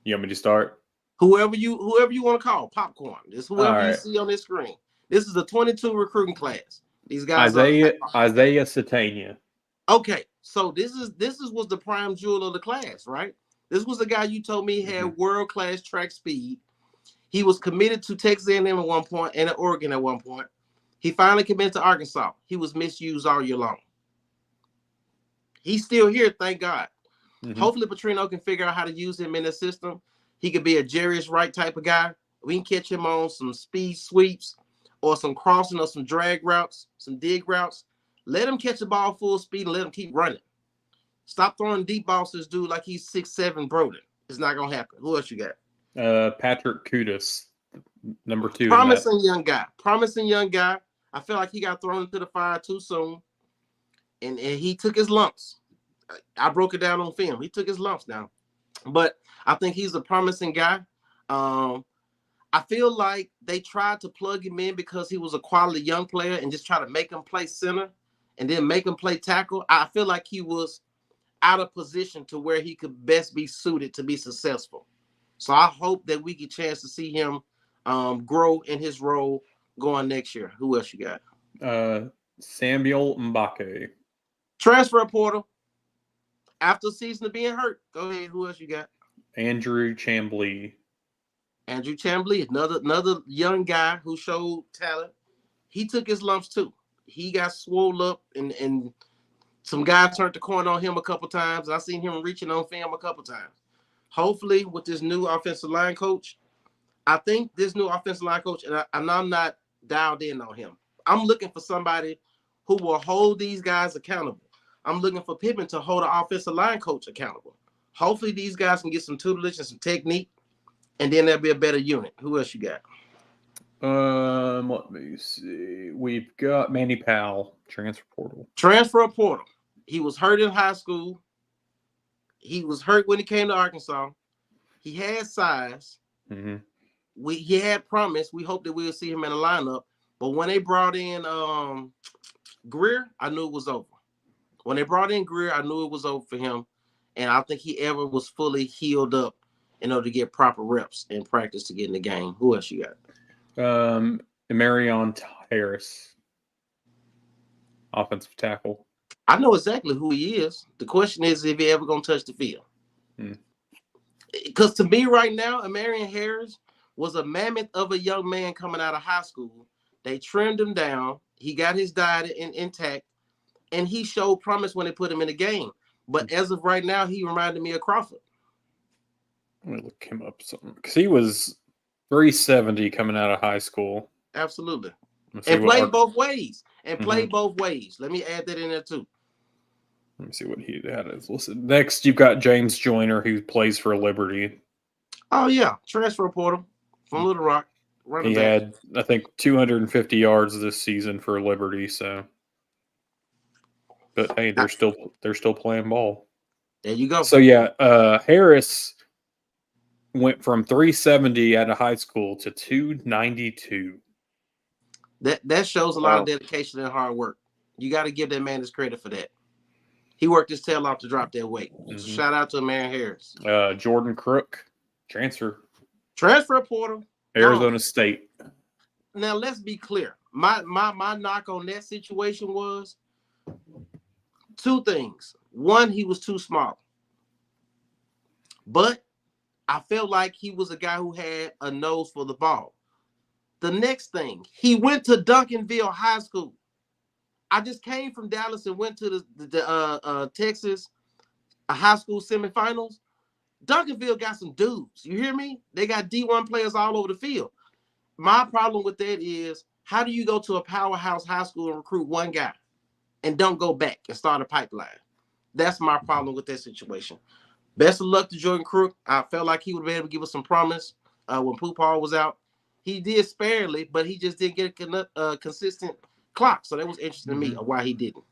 You want me to start? Whoever you want to call, popcorn. This whoever you right. see on this screen. This is the 22 recruiting class. These guys Isaiah Satania. Okay, so this was the prime jewel of the class, right? This was the guy you told me had world-class track speed. He was committed to Texas A&M at one point and at Oregon at one point. He finally committed to Arkansas. He was misused all year long. He's still here, thank God. Hopefully Petrino can figure out how to use him in the system. He could be a Jarius Wright type of guy. We can catch him on some speed sweeps or some crossing or some drag routes, some dig routes. Let him catch the ball full speed and let him keep running. Stop throwing deep balls to this dude like he's 6'7" Broden. It's not going to happen. Who else you got? Patrick Kudus, number 2. Promising young guy. Promising young guy. I feel like he got thrown into the fire too soon. And he took his lumps. I broke it down on film. He took his lumps now. But I think he's a promising guy. I feel like they tried to plug him in because he was a quality young player and just try to make him play center and then make him play tackle. I feel like he was out of position to where he could best be suited to be successful. So I hope that we get a chance to see him grow in his role going next year. Who else you got? Samuel Mbake. Transfer portal. After the season of being hurt. Go ahead. Who else you got? Andrew Chamblee. Andrew Chamblee, another young guy who showed talent. He took his lumps too. He got swole up and some guys turned the corner on him a couple times. I seen him reaching on film a couple times. Hopefully, with this new offensive line coach, I think this new offensive line coach, and I'm not dialed in on him. I'm looking for somebody who will hold these guys accountable. I'm looking for Pittman to hold an offensive line coach accountable. Hopefully, these guys can get some tutelage and some technique, and then there'll be a better unit. Who else you got? Let me see. We've got Manny Powell, transfer portal. Transfer portal. He was hurt in high school. He was hurt when he came to Arkansas. He had size. He had promise. We hope that we'll see him in the lineup. But when they brought in Greer, I knew it was over. When they brought in Greer, I knew it was over for him. And I don't think he ever was fully healed up in order to get proper reps in practice to get in the game. Who else you got? Marion Harris, offensive tackle. I know exactly who he is. The question is if he ever going to touch the field. Because to me right now, Marion Harris was a mammoth of a young man coming out of high school. They trimmed him down. He got his diet intact. And he showed promise when they put him in the game. But as of right now, he reminded me of Crawford. Let me look him up something. Because he was 370 coming out of high school. Absolutely. And played both ways. Let me add that in there too. Let me see what he had as listed. Next, you've got James Joyner, who plays for Liberty. Oh, yeah. Transfer portal from Little Rock. He had, I think, 250 yards this season for Liberty. So, but hey, they're still playing ball. There you go. So yeah, Harris went from 370 out of high school to 292. That shows a lot of dedication and hard work. You got to give that man his credit for that. He worked his tail off to drop that weight. So shout out to Marion Harris. Jordan Crook, transfer portal. Arizona State. Now let's be clear. My knock on that situation was two things. One, he was too small. But I felt like he was a guy who had a nose for the ball. The next thing, he went to Duncanville High School. I just came from Dallas and went to the Texas high school semifinals. Duncanville got some dudes. You hear me? They got D1 players all over the field. My problem with that is, how do you go to a powerhouse high school and recruit one guy and don't go back and start a pipeline? That's my problem with that situation. Best of luck to Jordan Crook. I felt like he would be able to give us some promise when Poopall was out. He did sparingly, but he just didn't get a consistent clock. So that was interesting to me why he didn't.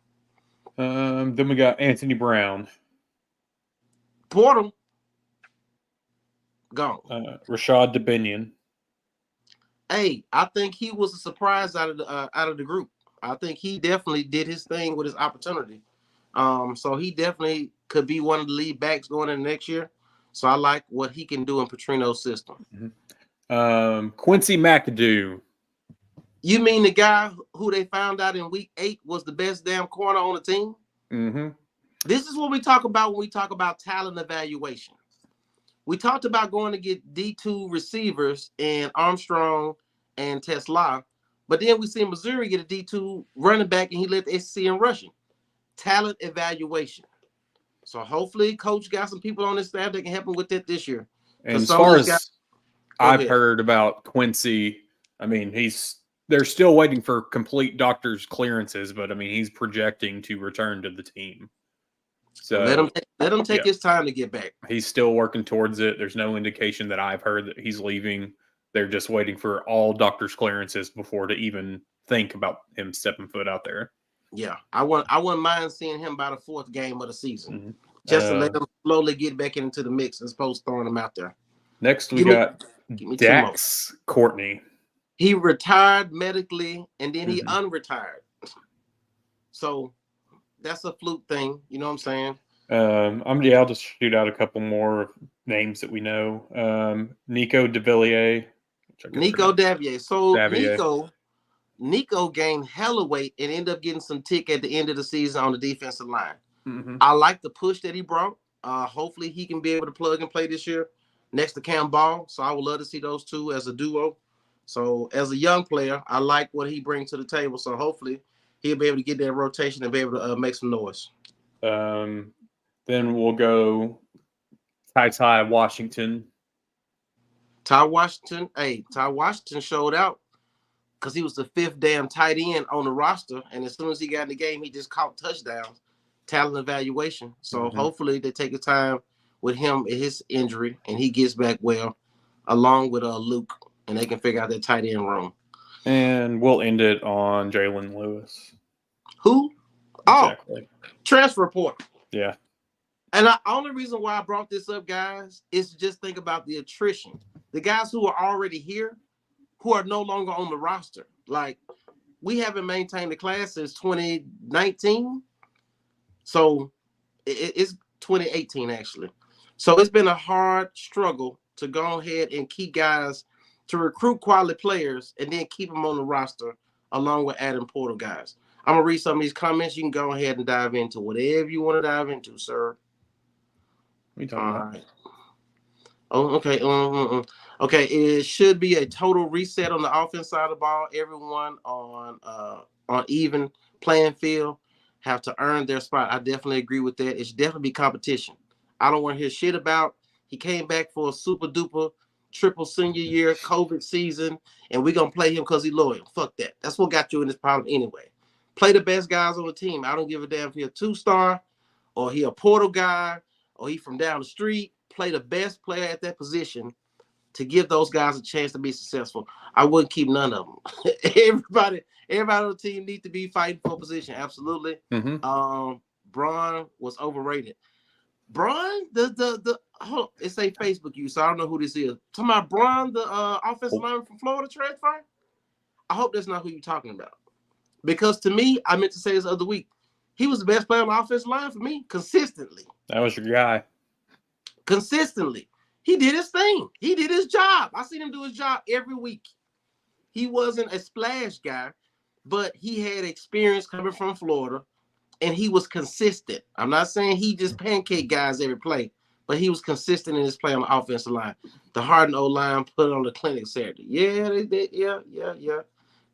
Then we got Anthony Brown. Portal. Gone. Rashad Dubinion. Hey, I think he was a surprise out of the group. I think he definitely did his thing with his opportunity. So he definitely could be one of the lead backs going into next year. So I like what he can do in Petrino's system. Quincy McAdoo. You mean the guy who they found out in week 8 was the best damn corner on the team? Mm-hmm. This is what we talk about when we talk about talent evaluation. We talked about going to get D2 receivers in Armstrong and Tesla, but then we see Missouri get a D2 running back and he led the SEC in rushing. Talent evaluation. So hopefully Coach got some people on his staff that can help him with that this year. And as far as I've heard about Quincy, I mean, they're still waiting for complete doctor's clearances, but I mean, he's projecting to return to the team. So let him take his time to get back. He's still working towards it. There's no indication that I've heard that he's leaving. They're just waiting for all doctor's clearances before to even think about him stepping foot out there. Yeah, I wouldn't mind seeing him by the 4th game of the season, just to let him slowly get back into the mix as opposed to throwing him out there. Next, we got Dax Courtney. He retired medically, and then he unretired. So that's a fluke thing. You know what I'm saying? I'll just shoot out a couple more names that we know. Nico DeVilliers. Nico Davier. So Nico gained hella weight and ended up getting some tick at the end of the season on the defensive line. I like the push that he brought. Hopefully he can be able to plug and play this year next to Cam Ball. So I would love to see those two as a duo. So as a young player, I like what he brings to the table. So hopefully he'll be able to get that rotation and be able to make some noise. Then we'll go Ty Washington. Ty Washington showed out because he was the 5th damn tight end on the roster. And as soon as he got in the game, he just caught touchdowns, talent evaluation. So hopefully they take the time with him and his injury and he gets back well, along with Luke, and they can figure out that tight end room. And we'll end it on Jalen Lewis. Who? Exactly. Oh, transfer portal. Yeah. And the only reason why I brought this up, guys, is to just think about the attrition. The guys who are already here, who are no longer on the roster. Like, we haven't maintained the class since 2019. So it's 2018, actually. So it's been a hard struggle to go ahead and keep guys, to recruit quality players and then keep them on the roster along with adding portal guys. I'm going to read some of these comments. You can go ahead and dive into whatever you want to dive into, sir. What are you talking about? Right. Oh, okay. Okay, it should be a total reset on the offense side of the ball. Everyone on even playing field have to earn their spot. I definitely agree with that. It should definitely be competition. I don't want to hear shit about he came back for a super duper triple senior year COVID season, and we're going to play him because he's loyal. Fuck that. That's what got you in this problem anyway. Play the best guys on the team. I don't give a damn if he's a 2-star or he a portal guy or he from down the street. Play the best player at that position to give those guys a chance to be successful. I wouldn't keep none of them. Everybody on the team needs to be fighting for a position. Absolutely. Braun was overrated. Braun, it say Facebook use, so I don't know who this is. Talking about Braun, the offensive lineman from Florida transfer? I hope that's not who you're talking about. Because to me, I meant to say this other week, he was the best player on the offensive line for me consistently. That was your guy. Consistently. He did his thing. He did his job. I seen him do his job every week. He wasn't a splash guy, but he had experience coming from Florida, and he was consistent. I'm not saying he just pancake guys every play, but he was consistent in his play on the offensive line. The Harden O-line put it on the clinic Saturday. Yeah, they did. Yeah.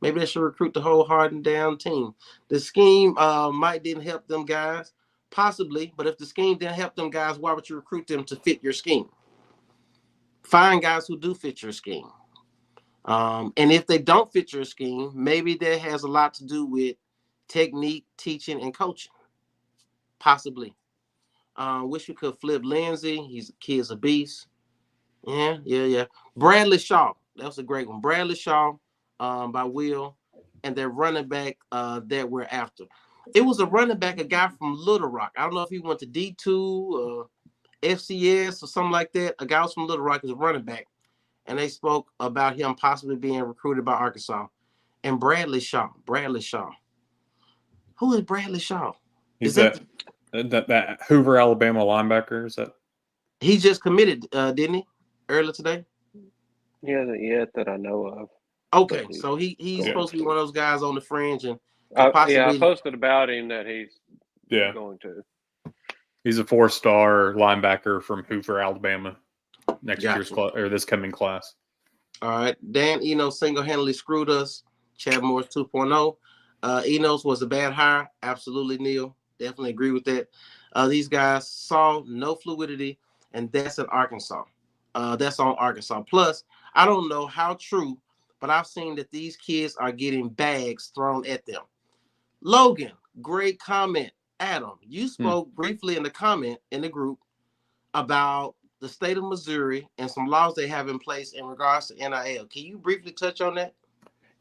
Maybe they should recruit the whole Harden down team. The scheme might didn't help them guys, possibly, but if the scheme didn't help them guys, why would you recruit them to fit your scheme? Find guys who do fit your scheme. And if they don't fit your scheme, maybe that has a lot to do with technique, teaching, and coaching. Possibly. Wish we could flip Lindsey. Kid's a beast. Yeah. Bradley Shaw. That was a great one. Bradley Shaw by Will. And their running back that we're after. It was a running back, a guy from Little Rock. I don't know if he went to D2 or FCS or something like that. A guy was from Little Rock is a running back. and they spoke about him possibly being recruited by Arkansas. And Bradley Shaw. Who is Bradley Shaw? He's that Hoover, Alabama linebacker. Is that? He just committed, didn't he? Earlier today? He hasn't yet that I know of. Okay, so he's supposed to be one of those guys on the fringe, and I posted about him that he's going to. He's a 4-star linebacker from Hoover, Alabama. Next year's or this coming class. All right, Dan Enos single-handedly screwed us. Chad Morris 2.0. Enos was a bad hire. Absolutely, Neil. Definitely agree with that. These guys saw no fluidity, and that's in Arkansas. That's on Arkansas. Plus, I don't know how true, but I've seen that these kids are getting bags thrown at them. Logan, great comment. Adam, you spoke briefly in the comment in the group about the state of Missouri and some laws they have in place in regards to NIL. Can you briefly touch on that?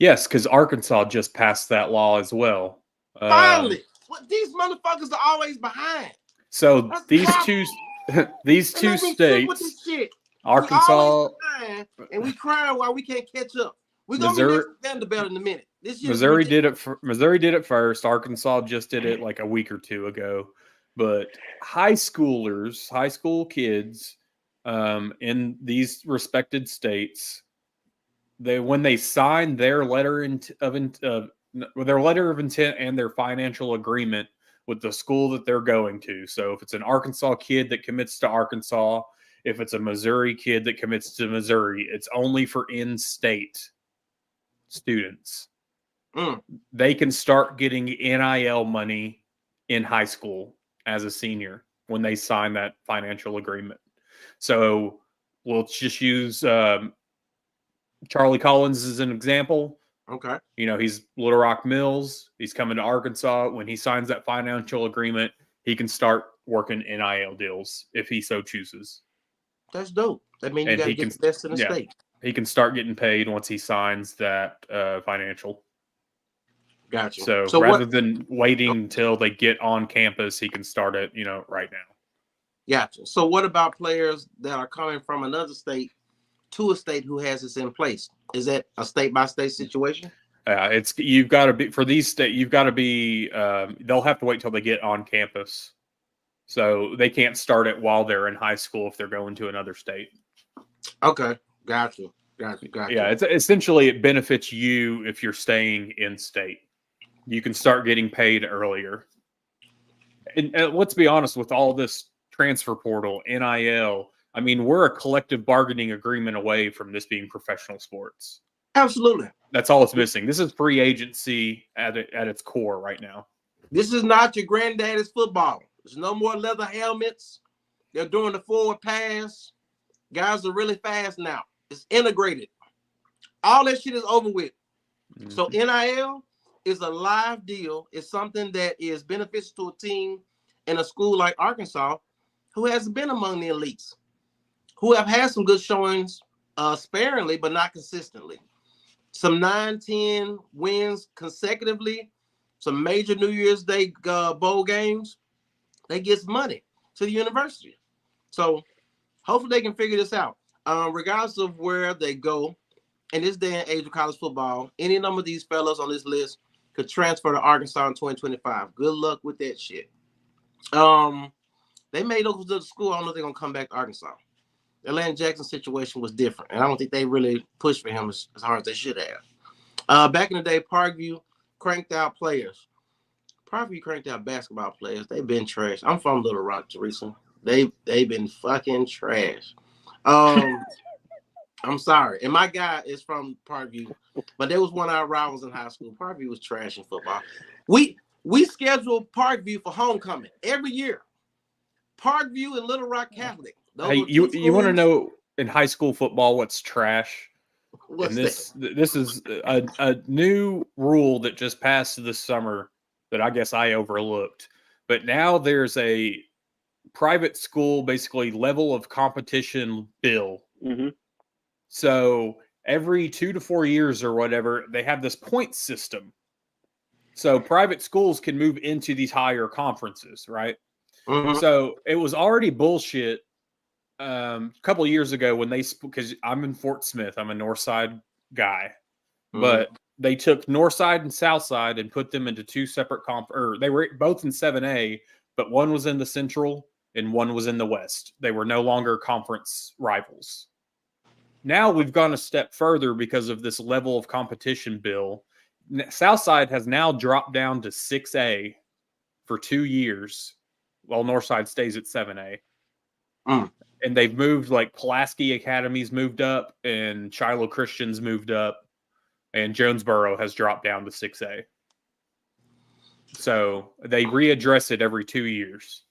Yes, because Arkansas just passed that law as well. Finally, these motherfuckers are always behind. So these two states, Arkansas, and we crying while we can't catch up. We're gonna be next to Vanderbilt in a minute. Missouri did it first. Arkansas just did it like a week or two ago. But high school kids in these respected states, when they sign their letter of intent and their financial agreement with the school that they're going to. So if it's an Arkansas kid that commits to Arkansas, if it's a Missouri kid that commits to Missouri, it's only for in-state students. They can start getting NIL money in high school as a senior when they sign that financial agreement. So we'll just use Charlie Collins as an example. Okay. He's Little Rock Mills. He's coming to Arkansas. When he signs that financial agreement, he can start working NIL deals if he so chooses. That's dope. That means you got to get the best in the state. He can start getting paid once he signs that financial. Gotcha. So rather than waiting until they get on campus, he can start it, right now. Gotcha. So what about players that are coming from another state to a state who has this in place? Is that a state-by-state situation? You've got to be for these state. You've got to be. They'll have to wait till they get on campus, so they can't start it while they're in high school if they're going to another state. Okay, gotcha. Yeah, it's essentially it benefits you if you're staying in state. You can start getting paid earlier. And let's be honest, with all this transfer portal, NIL, I mean, we're a collective bargaining agreement away from this being professional sports. Absolutely. That's all it's missing. This is free agency at its core right now. This is not your granddaddy's football. There's no more leather helmets. They're doing the forward pass. Guys are really fast now. It's integrated. All that shit is over with. Mm-hmm. So NIL is a live deal. It's something that is beneficial to a team in a school like Arkansas who has been among the elites, who have had some good showings sparingly, but not consistently. Some 9-10 wins consecutively, some major New Year's Day bowl games. They get money to the university. So hopefully they can figure this out. Regardless of where they go in this day and age of college football, any number of these fellows on this list could transfer to Arkansas in 2025. Good luck with that shit. They made those to the school. I don't know if they're going to come back to Arkansas. The Atlanta Jackson situation was different, and I don't think they really pushed for him as hard as they should have. Back in the day, Parkview cranked out players. Parkview cranked out basketball players. They've been trash. I'm from Little Rock, Teresa. They've been fucking trash. I'm sorry. And my guy is from Parkview, but there was one of our rivals in high school. Parkview was trash in football. We scheduled Parkview for homecoming every year. Parkview and Little Rock Catholic. Hey, you want to know in high school football what's trash? What's this is a new rule that just passed this summer that I guess I overlooked. But now there's a private school basically level of competition bill. Mm-hmm. So every 2 to 4 years or whatever, they have this point system. So private schools can move into these higher conferences, right? Mm-hmm. So it was already bullshit a couple of years ago when they, because I'm in Fort Smith, I'm a Northside guy, but they took Northside and Southside and put them into two separate or they were both in 7A, but one was in the Central and one was in the West. They were no longer conference rivals. Now we've gone a step further because of this level of competition bill. Southside has now dropped down to 6A for 2 years, while Northside stays at 7A. And they've moved, like Pulaski Academy's moved up, and Shiloh Christian's moved up, and Jonesboro has dropped down to 6A. So they readdress it every 2 years.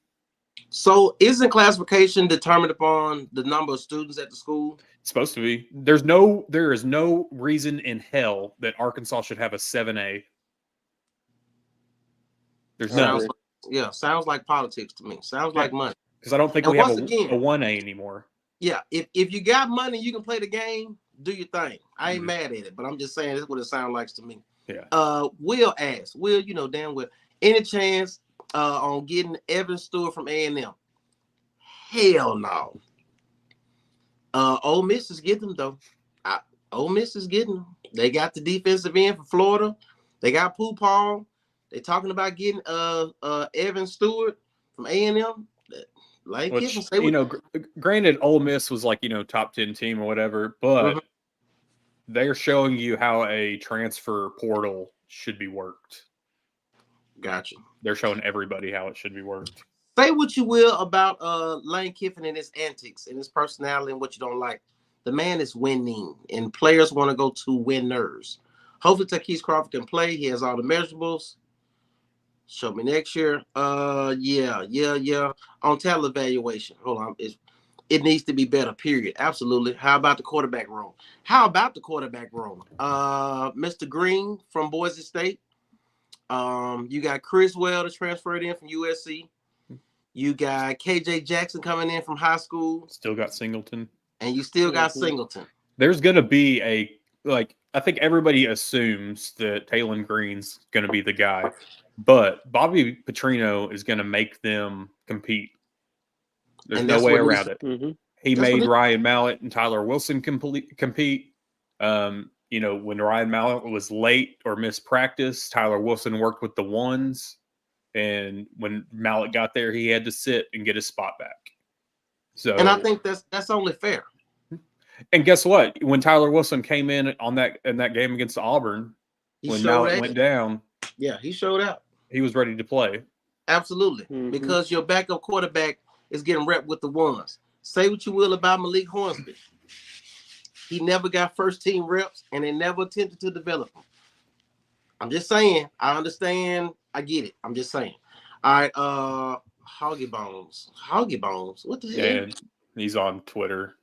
So isn't classification determined upon the number of students at the school? It's supposed to be. There is no reason in hell that Arkansas should have a 7A. There's none. Sounds like politics to me. Sounds like money. Because I don't think we have a 1A anymore. Yeah, if you got money, you can play the game, do your thing. I ain't mad at it, but I'm just saying this is what it sounds like to me. Yeah. Will asks, you know damn well, any chance on getting Evan Stewart from A&M? Hell no. Ole Miss is getting them though. Ole Miss is getting them. They got the defensive end for Florida. They got Pooh Paul. They talking about getting Evan Stewart from A&M. Like, granted, Ole Miss was like, top 10 team or whatever, but they're showing you how a transfer portal should be worked. Gotcha. They're showing everybody how it should be worked. Say what you will about Lane Kiffin and his antics and his personality and what you don't like. The man is winning, and players want to go to winners. Hopefully, Takis Crawford can play. He has all the measurables. Show me next year. Yeah. On talent evaluation. Hold on. It needs to be better, period. Absolutely. How about the quarterback room? Mr. Green from Boise State. You got Chris Wells transferred in from USC. You got KJ Jackson coming in from high school. Still got Singleton. And you still got Singleton. There's going to be I think everybody assumes that Talon Green's going to be the guy. But Bobby Petrino is going to make them compete. There's no way around it. He made Ryan Mallett and Tyler Wilson compete. When Ryan Mallett was late or missed practice, Tyler Wilson worked with the ones. And when Mallett got there, he had to sit and get his spot back. And I think that's only fair. And guess what? When Tyler Wilson came in in that game against Auburn, when Mallett went down, he showed up. He was ready to play. Absolutely. Because your backup quarterback is getting rep with the ones. Say what you will about Malik Hornsby. He never got first team reps, and they never attempted to develop him. I'm just saying. I understand. I get it. I'm just saying. All right. Hoggy Bones. What the hell? Yeah, he's on Twitter.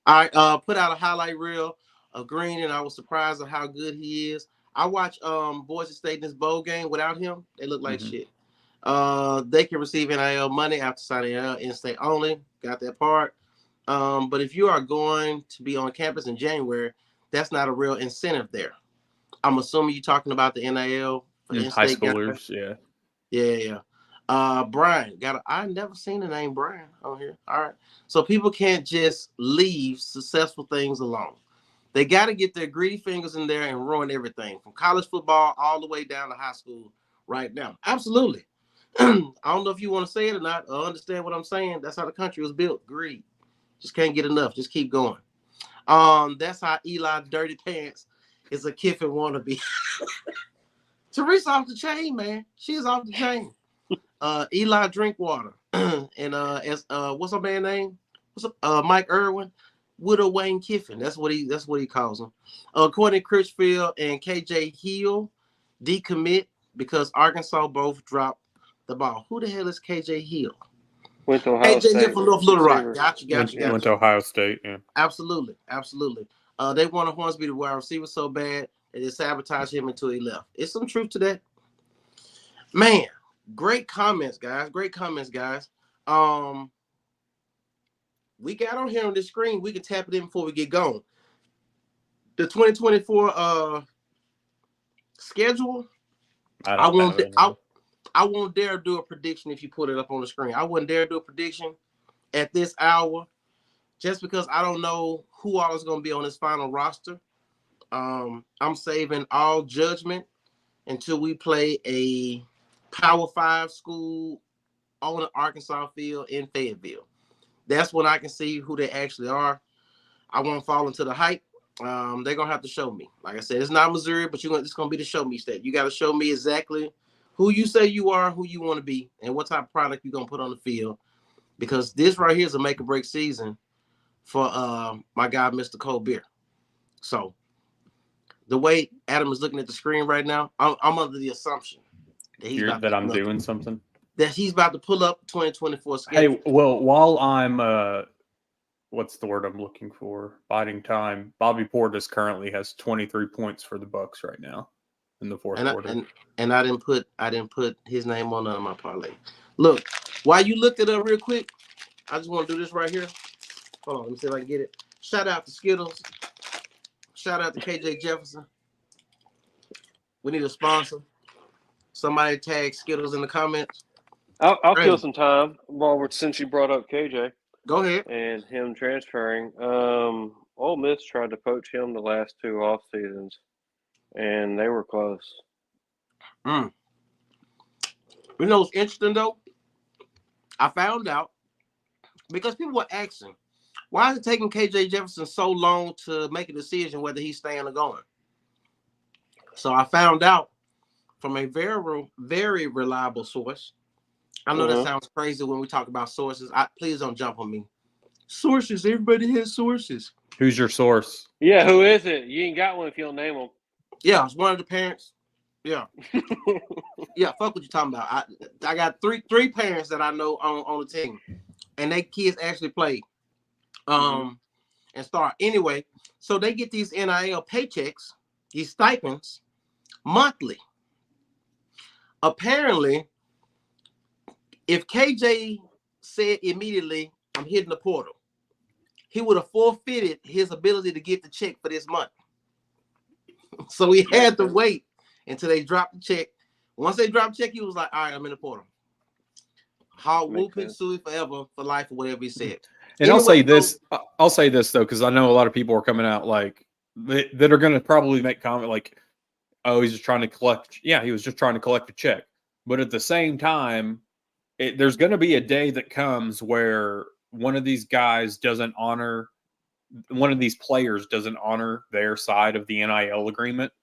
All right. Put out a highlight reel of Green, and I was surprised at how good he is. I watched Boise State in this bowl game. Without him, they look like shit. They can receive NIL money after signing in-state only. Got that part. But if you are going to be on campus in January, that's not a real incentive there. I'm assuming you're talking about the NIL for high schoolers. Guys. Yeah. Brian. I never seen the name Brian on here. All right. So people can't just leave successful things alone. They got to get their greedy fingers in there and ruin everything from college football all the way down to high school right now. Absolutely. I don't know if you want to say it or not or understand what I'm saying. That's how the country was built. Greed. Just can't get enough. Just keep going. That's how Eli Dirty Pants is a Kiffin wannabe. Teresa off the chain, man. She's off the chain. Eli Drinkwater. And what's her man name? Mike Irwin. Widow Wayne Kiffin. That's what he calls him. Courtney Crutchfield and KJ Hill decommit because Arkansas both dropped the ball. Who the hell is KJ Hill? Went to Ohio State. KJ Hill from North Little Rock. Gotcha. Went to Ohio State, yeah. Absolutely. They wanted Hornsby to wide receiver so bad that they sabotaged him until he left. It's some truth to that. Man, great comments, guys. We got on here on the screen. We can tap it in before we get going. The 2024 schedule. I won't dare do a prediction if you put it up on the screen. I wouldn't dare do a prediction at this hour just because I don't know who all is going to be on this final roster. I'm saving all judgment until we play a Power 5 school on the Arkansas field in Fayetteville. That's when I can see who they actually are. I won't fall into the hype. They're going to have to show me. Like I said, it's not Missouri, but it's going to be the show me state. You got to show me exactly who you say you are, who you want to be, and what type of product you're going to put on the field. Because this right here is a make or break season for my guy, Mr. Colbert. So the way Adam is looking at the screen right now, I'm under the assumption that I'm doing something. That he's about to pull up 2024 schedule. Hey, well, while I'm what's the word I'm looking for? Biding time. Bobby Portis currently has 23 points for the Bucks right now in the fourth quarter. And I didn't put his name on none of my parlay. Look, while you looked it up real quick, I just want to do this right here. Hold on, let me see if I can get it. Shout out to Skittles. Shout out to KJ Jefferson. We need a sponsor. Somebody tag Skittles in the comments. I'll kill some time since you brought up KJ. Go ahead. And him transferring. Ole Miss tried to poach him the last 2 off seasons, and they were close. You know what's interesting though? I found out because people were asking, why is it taking KJ Jefferson so long to make a decision whether he's staying or going? So I found out from a very, very reliable source. I know that sounds crazy when we talk about sources. Please don't jump on me. Sources, everybody has sources. Who's your source? Yeah, who is it? You ain't got one if you don't name them. Yeah, it's one of the parents. Yeah. Yeah, fuck what you're talking about. I got three parents that I know on the team. And their kids actually played. And start. Anyway, so they get these NIL paychecks, these stipends, monthly. Apparently, if KJ said immediately, I'm hitting the portal, he would have forfeited his ability to get the check for this month. So he had to wait until they dropped the check. Once they dropped the check, he was like, all right, I'm in the portal. Hog whooping Suey forever for life or whatever he said. And anyway, I'll say this though, because I know a lot of people are coming out like that are going to probably make comment like, oh, he's just trying to collect. Yeah, he was just trying to collect a check. But at the same time, there's going to be a day that comes where one of these players doesn't honor their side of the NIL agreement,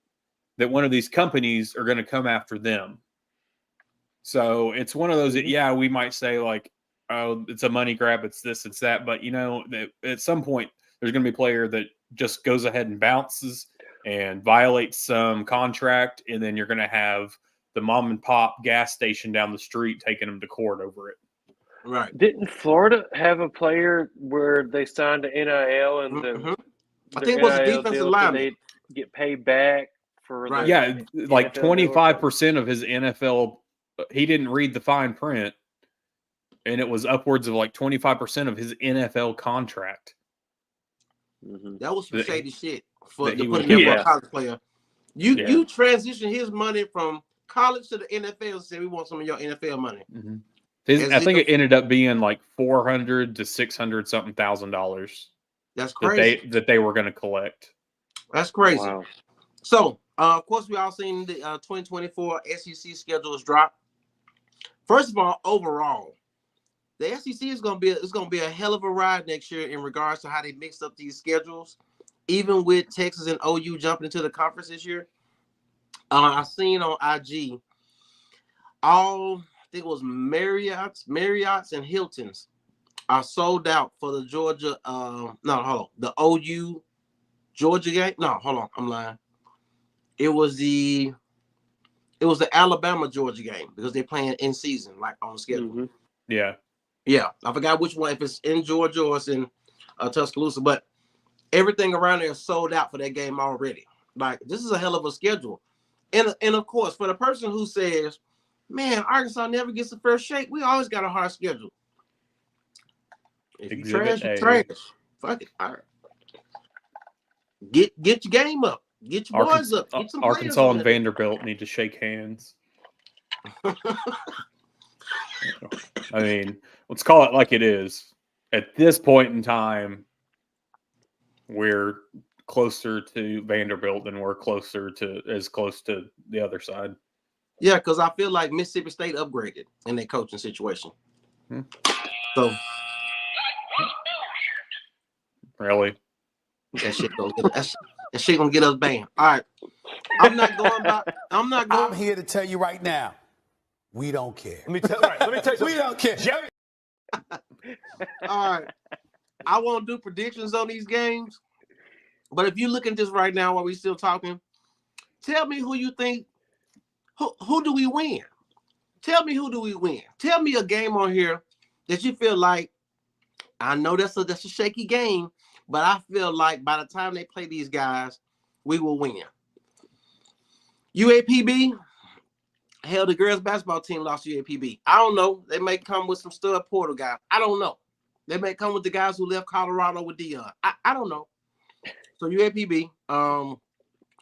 that one of these companies are going to come after them. So it's one of those that, yeah, we might say like, oh, it's a money grab, it's this, it's that. But, you know, at some point, there's going to be a player that just goes ahead and bounces and violates some contract, and then you're going to have the mom and pop gas station down the street taking them to court over it. Right. Didn't Florida have a player where they signed to NIL and I think it was a defensive lineman. They get paid back for right. Yeah, like 25% of his NFL. He didn't read the fine print, and it was upwards of like 25% of his NFL contract. That was some shady shit for putting him for a college player. You transition his money from college to the NFL and say we want some of your NFL money. I think it ended up being like $400,000 to $600,000 something. That's crazy. That they were going to collect. That's crazy. Wow. So, of course, we all seen the 2024 SEC schedule is dropped. First of all, overall, the SEC is going to be a hell of a ride next year in regards to how they mixed up these schedules. Even with Texas and OU jumping into the conference this year, I seen on IG I think it was Marriott's and Hilton's are sold out for the Georgia. The OU Georgia game. No, hold on, I'm lying. It was the Alabama Georgia game because they're playing in season, like on the schedule. Yeah. I forgot which one, if it's in Georgia or it's in Tuscaloosa, but everything around there is sold out for that game already. Like, this is a hell of a schedule. And of course, for the person who says, man, Arkansas never gets a fair shake, we always got a hard schedule. If you trash, you trash. Fuck it. All right. Get your game up. Get your boys up. Get some Arkansas and Vanderbilt need to shake hands. I mean, let's call it like it is. At this point in time, we're closer to Vanderbilt than we're close to the other side. Yeah, because I feel like Mississippi State upgraded in their coaching situation. So Really? that shit gonna get us banned. All right. I'm not going back. I'm here to tell you right now, we don't care. Let me tell you something. We don't care. Jerry. All right. I won't do predictions on these games. But if you look at this right now while we're still talking, tell me who you think. Who do we win? Tell me who do we win? Tell me a game on here that you feel like, I know that's a shaky game, but I feel like by the time they play these guys, we will win. UAPB, hell, the girls basketball team lost to UAPB. I don't know. They may come with some stud portal guys. I don't know. They may come with the guys who left Colorado with Dion. I don't know. So UAPB,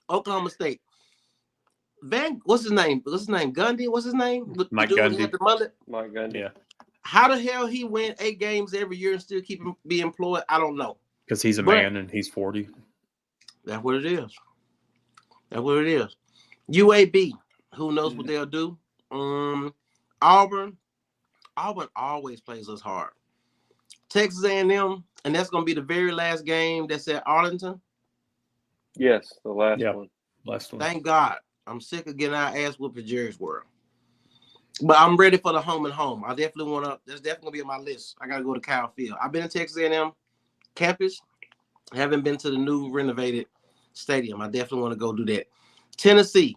Oklahoma State. What's his name? Gundy? What's his name? Mike Gundy. Had the mullet? Mike Gundy. Yeah. How the hell he win 8 games every year and still keep him be employed? I don't know. Because he's a man and he's 40. That's what it is. That's what it is. UAB, who knows what they'll do? Auburn always plays us hard. Texas A&M, and that's going to be the very last game that's at Arlington. Yes, the last one. Last one. Thank God. I'm sick of getting our ass whooped at Jerry's World. But I'm ready for the home and home. I definitely want to. That's definitely going to be on my list. I got to go to Kyle Field. I've been to Texas A&M campus. I haven't been to the new renovated stadium. I definitely want to go do that. Tennessee.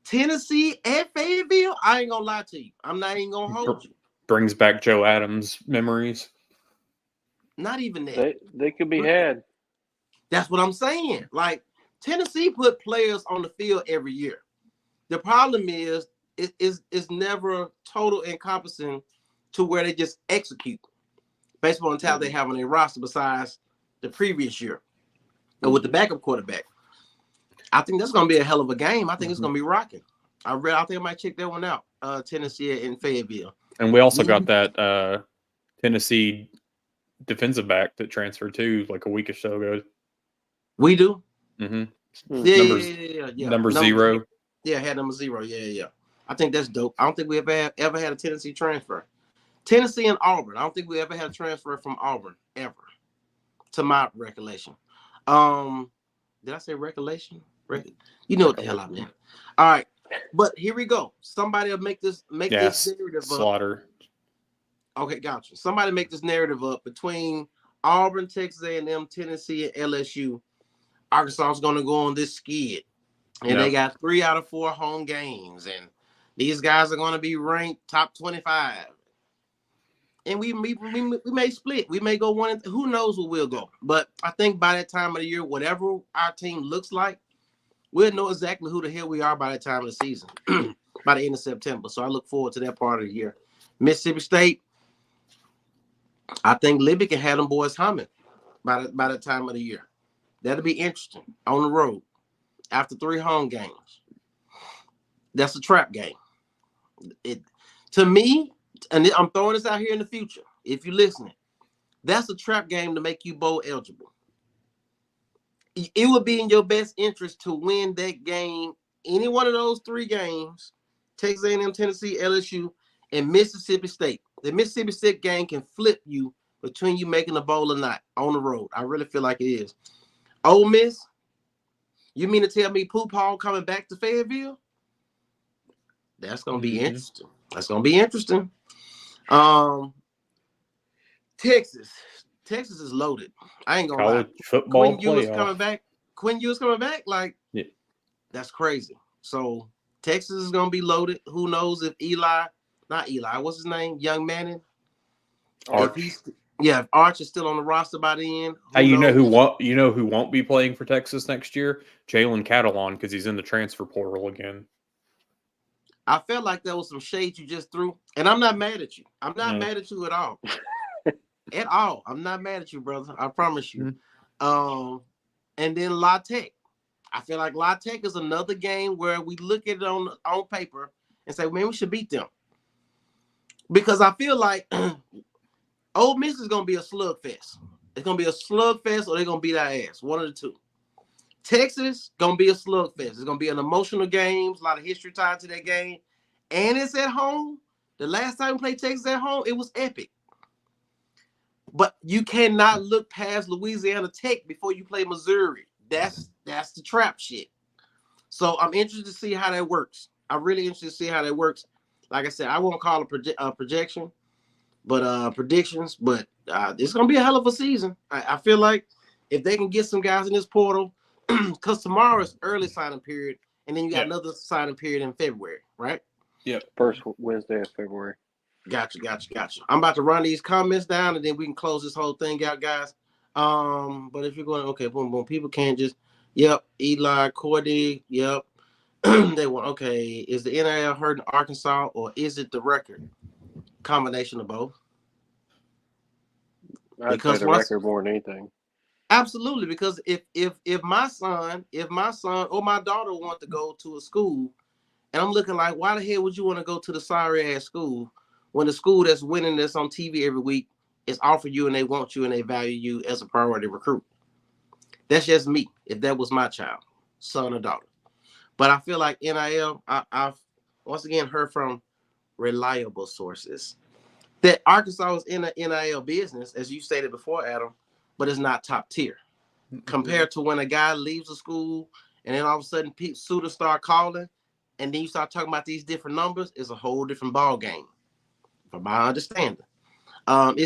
Tennessee at Fayetteville. I ain't gonna lie to you. I'm not even gonna hold you. Brings back Joe Adams memories. Not even that. They could be had. That's what I'm saying. Like, Tennessee put players on the field every year. The problem is it's never total encompassing to where they just execute based on the talent they have on their roster besides the previous year. And with the backup quarterback. I think that's going to be a hell of a game. I think it's going to be rocking. I think I might check that one out. Tennessee in Fayetteville. And we also got that Tennessee defensive back that transferred too like a week or so ago. We do? Mm-hmm. Yeah. Number 0. Yeah, had number 0. Yeah. I think that's dope. I don't think we ever had a Tennessee transfer. Tennessee and Auburn. I don't think we ever had a transfer from Auburn, ever, to my recollection. Did I say recollection? You know what the hell I meant. All right, but here we go. Somebody will make this narrative Slaughter. Up. Okay, gotcha. Somebody make this narrative up between Auburn, Texas A&M, Tennessee, and LSU. Arkansas is going to go on this skid, and they got 3 out of 4 home games, and these guys are going to be ranked top 25. And we may split. We may go one. Who knows where we'll go? But I think by that time of the year, whatever our team looks like, we'll know exactly who the hell we are by the time of the season, by the end of September. So I look forward to that part of the year. Mississippi State, I think Libby can have them boys humming by the time of the year. That'll be interesting on the road after 3 home games. That's a trap game. To me, and I'm throwing this out here in the future, if you're listening, that's a trap game to make you bowl eligible. It would be in your best interest to win that game, any one of those 3 games, Texas A&M, Tennessee, LSU, and Mississippi State. The Mississippi State game can flip you between you making a bowl or not on the road. I really feel like it is. Ole Miss, you mean to tell me Pooh Paul coming back to Fayetteville? That's going to be interesting. That's going to be interesting. Texas is loaded. I ain't gonna lie. Football Quinn Ewers coming back. Like, that's crazy. So Texas is gonna be loaded. Who knows if not Eli, what's his name? Young Manning. Arch. If Arch is still on the roster by the end. Hey, you know who won't be playing for Texas next year? Jalen Catalon, because he's in the transfer portal again. I felt like there was some shade you just threw, and I'm not mad at you. I'm not mad at you at all. At all. I'm not mad at you, brother. I promise you. And then La Tech. I feel like La Tech is another game where we look at it on paper and say, man, we should beat them. Because I feel like Ole Miss is gonna be a slugfest. It's gonna be a slugfest, or they're gonna beat our ass. One of the two. Texas gonna be a slugfest. It's gonna be an emotional game. A lot of history tied to that game, and it's at home. The last time we played Texas at home, it was epic. But you cannot look past Louisiana Tech before you play Missouri. That's the trap shit. So I'm interested to see how that works. I'm really interested to see how that works. Like I said, I won't call a projection, but predictions. But it's gonna be a hell of a season. I feel like if they can get some guys in this portal, because tomorrow is early signing period, and then you got another signing period in February, right? Yep. First Wednesday of February. Gotcha. I'm about to run these comments down, and then we can close this whole thing out, guys. But if you're going, okay, boom, boom, people can't just, Eli, Courtney, they want, okay, is the NIL hurting Arkansas, or is it the record? Combination of both. I'd say the record more than anything. Absolutely, because if my son or my daughter want to go to a school, and I'm looking like, why the hell would you want to go to the sorry ass school when the school that's winning this on TV every week is offering you and they want you and they value you as a priority recruit? That's just me. If that was my child, son or daughter. But I feel like NIL, I've once again heard from reliable sources that Arkansas is in the NIL business, as you stated before, Adam, but it's not top tier. Compared to when a guy leaves the school and then all of a sudden suitors start calling, and then you start talking about these different numbers, it's a whole different ball game, from my understanding. I've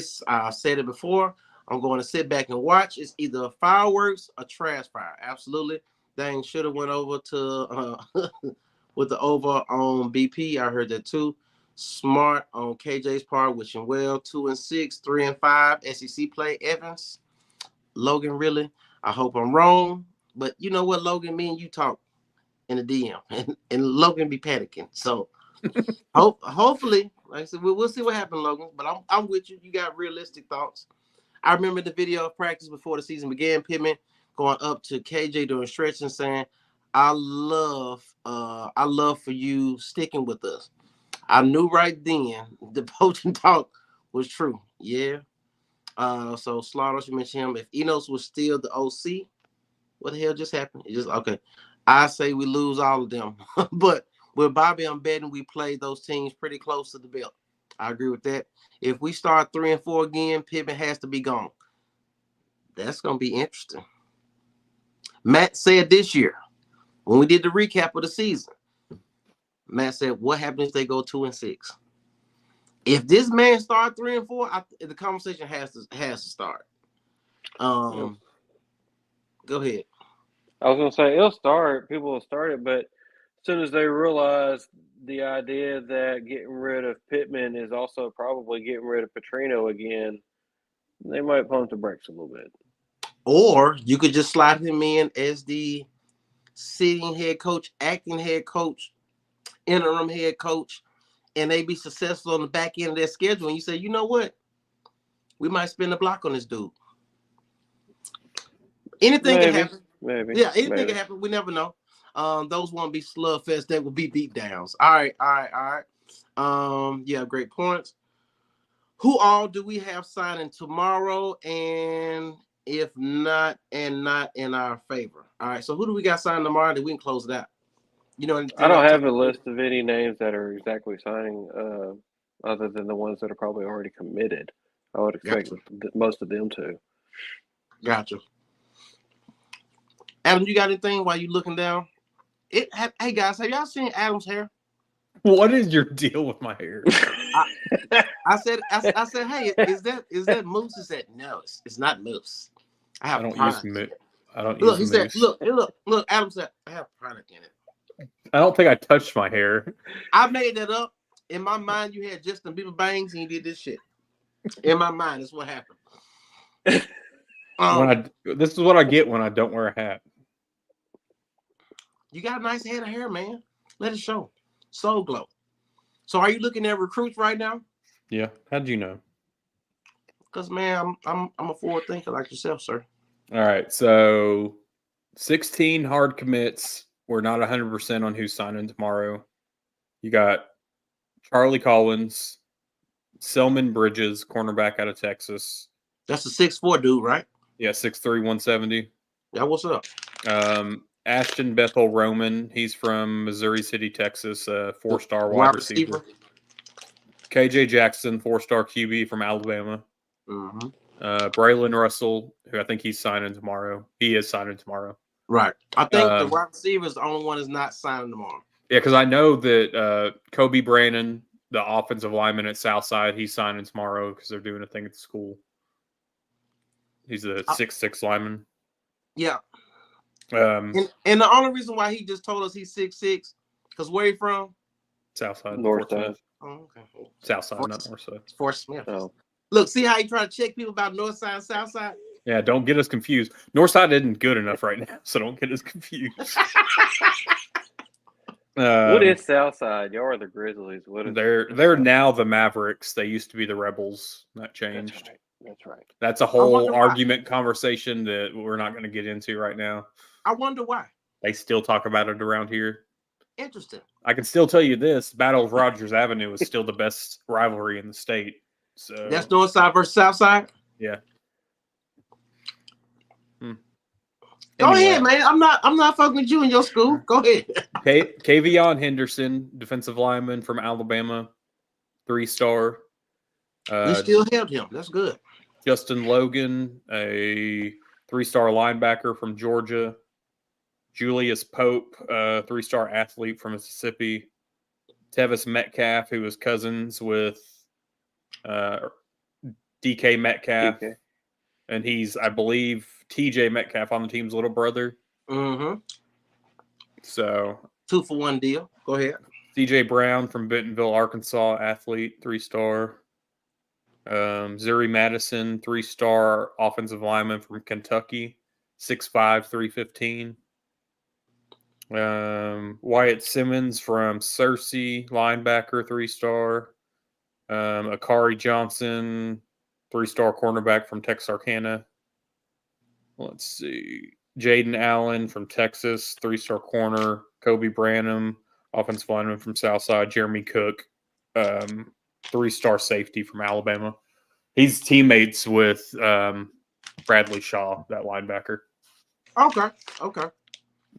said it before. I'm going to sit back and watch. It's either fireworks or trash fire. Absolutely. Dang, should have went over to with the over on BP. I heard that too. Smart on KJ's part, wishing well. 2-6, 3-5. SEC play. Evans. Logan, really? I hope I'm wrong. But you know what, Logan? Me and you talk in the DM, and Logan be panicking. So hopefully, like I said, we'll see what happens, Logan. But I'm with you. You got realistic thoughts. I remember the video of practice before the season began. Pittman going up to KJ during stretching, saying, "I love for you sticking with us." I knew right then the poaching talk was true. Yeah. So Slaughter, you mentioned him. If Enos was still the OC, what the hell just happened? It just okay. I say we lose all of them, but with Bobby, I'm betting we play those teams pretty close to the belt. I agree with that. If we start 3-4 again, Pittman has to be gone. That's gonna be interesting. Matt said this year when we did the recap of the season, Matt said, "What happens if they go 2-6?" If this man start 3-4, the conversation has to start. Go ahead. I was gonna say it'll start. People will start it, but as soon as they realize the idea that getting rid of Pittman is also probably getting rid of Petrino again, they might pump the brakes a little bit. Or you could just slide him in as the sitting head coach, acting head coach, interim head coach, and they be successful on the back end of their schedule. And you say, you know what? We might spin the block on this dude. Anything can happen. Maybe. Yeah, anything can happen. We never know. Those won't be slugfests. They will be beat downs. All right. Yeah, great points. Who all do we have signing tomorrow? And if not, and not in our favor. All right. So who do we got signing tomorrow that we can close it out? You know, I don't have a list of any names that are exactly signing, other than the ones that are probably already committed. I would expect most of them to. Gotcha. Adam, you got anything while you looking down? Hey guys, have y'all seen Adam's hair? What is your deal with my hair? I said, hey, is that mousse? He said, no, it's not mousse. I don't use mousse. I don't look, use he mousse. Said, look. Adam said, I have product in it. I don't think I touched my hair. I made that up. In my mind, you had Justin Bieber bangs and you did this shit. In my mind, that's what happened. This is what I get when I don't wear a hat. You got a nice head of hair, man. Let it show. Soul glow. So are you looking at recruits right now? Yeah. How'd you know? Because, man, I'm a forward thinker like yourself, sir. All right. So 16 hard commits. We're not 100% on who's signing tomorrow. You got Charlie Collins, Selman Bridges, cornerback out of Texas. That's a 6'4" dude, right? Yeah, 6'3", 170. Yeah, what's up? Ashton Bethel Roman, he's from Missouri City, Texas, 4-star wide receiver. KJ Jackson, 4-star QB from Alabama. Mm-hmm. Braylon Russell, who I think he's signing tomorrow. He is signing tomorrow. Right. I think the wide receiver is the only one that's not signing tomorrow. Yeah, because I know that Kobe Brannon, the offensive lineman at Southside, he's signing tomorrow because they're doing a thing at the school. He's a 6'6" lineman. Yeah. And the only reason why he just told us he's 6'6", because where he from? Southside. Northside. Oh, okay. Southside, not Northside. Fort Smith. Oh. Look, see how you try to check people about Northside and Southside? Yeah, don't get us confused. Northside isn't good enough right now, so don't get us confused. What is Southside? Y'all are the Grizzlies. What is they're now the Mavericks. They used to be the Rebels. That changed. That's right. That's a whole argument conversation that we're not going to get into right now. I wonder why. They still talk about it around here. Interesting. I can still tell you this: Battle of Rogers Avenue is still the best rivalry in the state. So that's Northside versus Southside. Yeah. Go ahead, man. I'm not fucking with you in your school. Go ahead. Kavion Henderson, defensive lineman from Alabama, 3-star. We still held him. That's good. Justin Logan, a 3-star linebacker from Georgia. Julius Pope, 3-star athlete from Mississippi. Tevis Metcalf, who was cousins with DK Metcalf. DK. And he's, I believe, TJ Metcalf on the team's little brother. Mm-hmm. So 2-for-1 deal. Go ahead. CJ Brown from Bentonville, Arkansas, athlete, 3-star. Zuri Madison, 3-star offensive lineman from Kentucky, 6'5", 315. Wyatt Simmons from Searcy, linebacker, 3-star. Akari Johnson, 3-star cornerback from Texarkana. Let's see. Jaden Allen from Texas, 3-star corner. Kobe Branham, offensive lineman from Southside. Jeremy Cook, 3-star safety from Alabama. He's teammates with Bradley Shaw, that linebacker. Okay.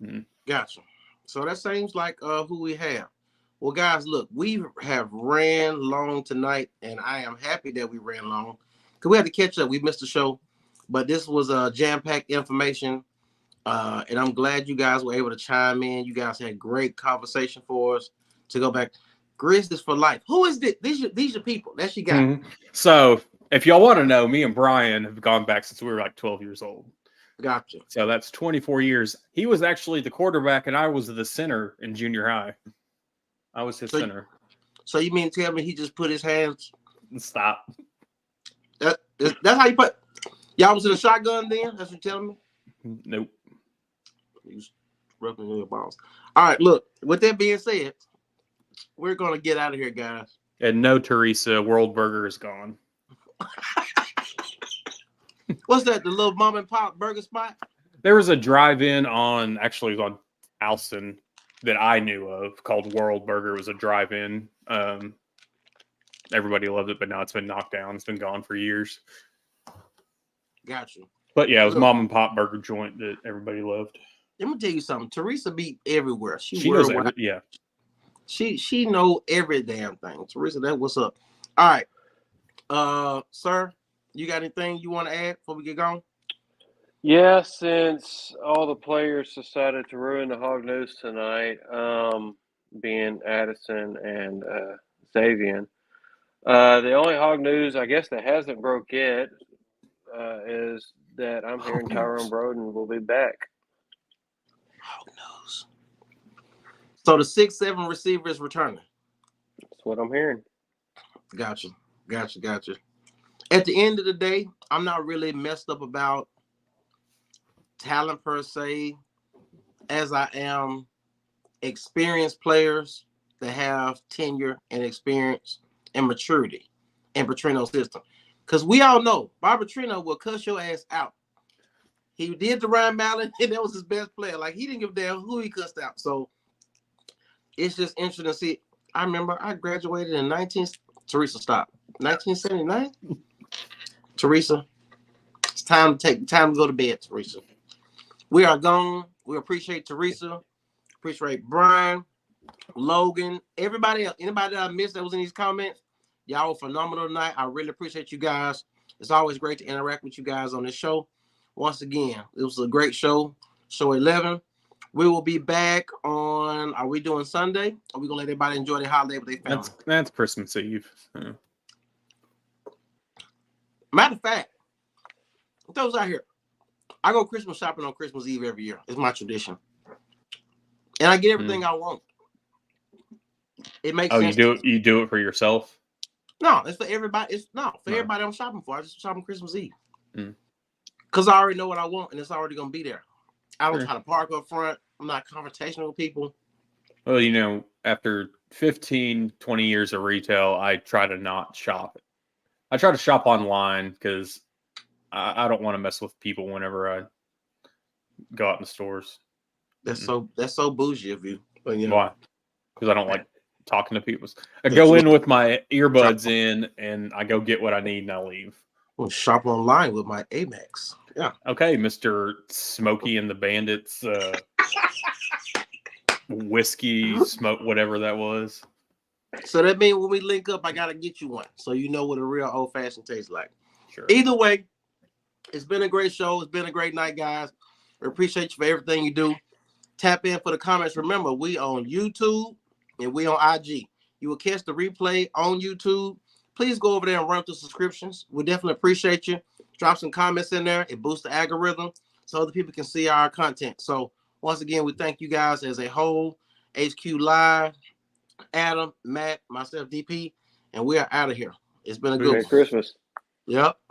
Mm. Gotcha. So that seems like who we have. Well, guys, look, we have ran long tonight, and I am happy that we ran long because we had to catch up. We missed the show, but this was jam-packed information, and I'm glad you guys were able to chime in. You guys had great conversation for us to go back. Grizzlies for life. Who is this? These are people. That's you got. Mm-hmm. So if y'all want to know, me and Brian have gone back since we were like 12 years old. Gotcha. So that's 24 years. He was actually the quarterback, and I was the center in junior high. I was his center. So you mean to tell me he just put his hands? Stop. That's how you put. Y'all was in a shotgun then? That's what you're telling me? Nope. He's rubbing your balls. All right, look. With that being said, we're gonna get out of here, guys. And no, Teresa, World Burger is gone. What's that? The little mom and pop burger spot? There was a drive-in on Alston that I knew of called World Burger. It was a drive-in. Everybody loved it, but now it's been knocked down. It's been gone for years. Gotcha. But yeah, it was mom and pop burger joint that everybody loved. Let me tell you something. Teresa be everywhere. She knows yeah. She know every damn thing. Teresa, that's what's up. All right. Sir, you got anything you want to add before we get going? Yeah, since all the players decided to ruin the Hog News tonight, being Addison and Xavier, the only Hog News, I guess, that hasn't broke yet is that I'm hearing Tyrone Broden will be back. Hog News. So the 6'7" receiver is returning. That's what I'm hearing. Gotcha. At the end of the day, I'm not really messed up about talent per se, as I am experienced players that have tenure and experience and maturity in Petrino's system. Because we all know Bob Petrino will cuss your ass out. He did to Ryan Mallon, and that was his best player. Like, he didn't give a damn who he cussed out. So it's just interesting to see. I remember I graduated in Teresa, stop. 1979. Teresa, it's time to go to bed, Teresa. We are gone. We appreciate Teresa. Appreciate Brian, Logan, everybody else. Anybody that I missed that was in these comments, y'all were phenomenal tonight. I really appreciate you guys. It's always great to interact with you guys on this show. Once again, it was a great show. Show 11. We will be back on. Are we doing Sunday? Are we gonna let everybody enjoy their holiday with their family? That's Christmas Eve. Yeah. Matter of fact, those out here, I go Christmas shopping on Christmas Eve every year. It's my tradition, and I get everything I want. It makes sense. You do it for yourself? No, it's for everybody. Everybody I'm shopping for. I just shopping Christmas Eve because I already know what I want, and it's already gonna be there. I don't try to park up front. I'm not confrontational with people. Well, after 15, 20 years of retail, I try to not shop. I try to shop online because I don't want to mess with people whenever I go out in the stores. That's so bougie of you. But, why? Because I don't like talking to people. I go in with my earbuds in, and I go get what I need, and I leave. Well, shop online with my Amex. Yeah. Okay, Mr. Smokey and the Bandits, whiskey smoke, whatever that was. So that means when we link up, I gotta get you one, so you know what a real old fashioned tastes like. Sure. Either way, it's been a great show. It's been a great night, guys. We appreciate you for everything you do. Tap in for the comments. Remember, we on YouTube and we on IG. You will catch the replay on YouTube. Please go over there and run through subscriptions. We definitely appreciate you. Drop some comments in there. It boosts the algorithm so other people can see our content. So once again, we thank you guys as a whole. HQ Live, Adam, Matt, myself, DP, and we are out of here. It's been a good Merry Christmas. Yep.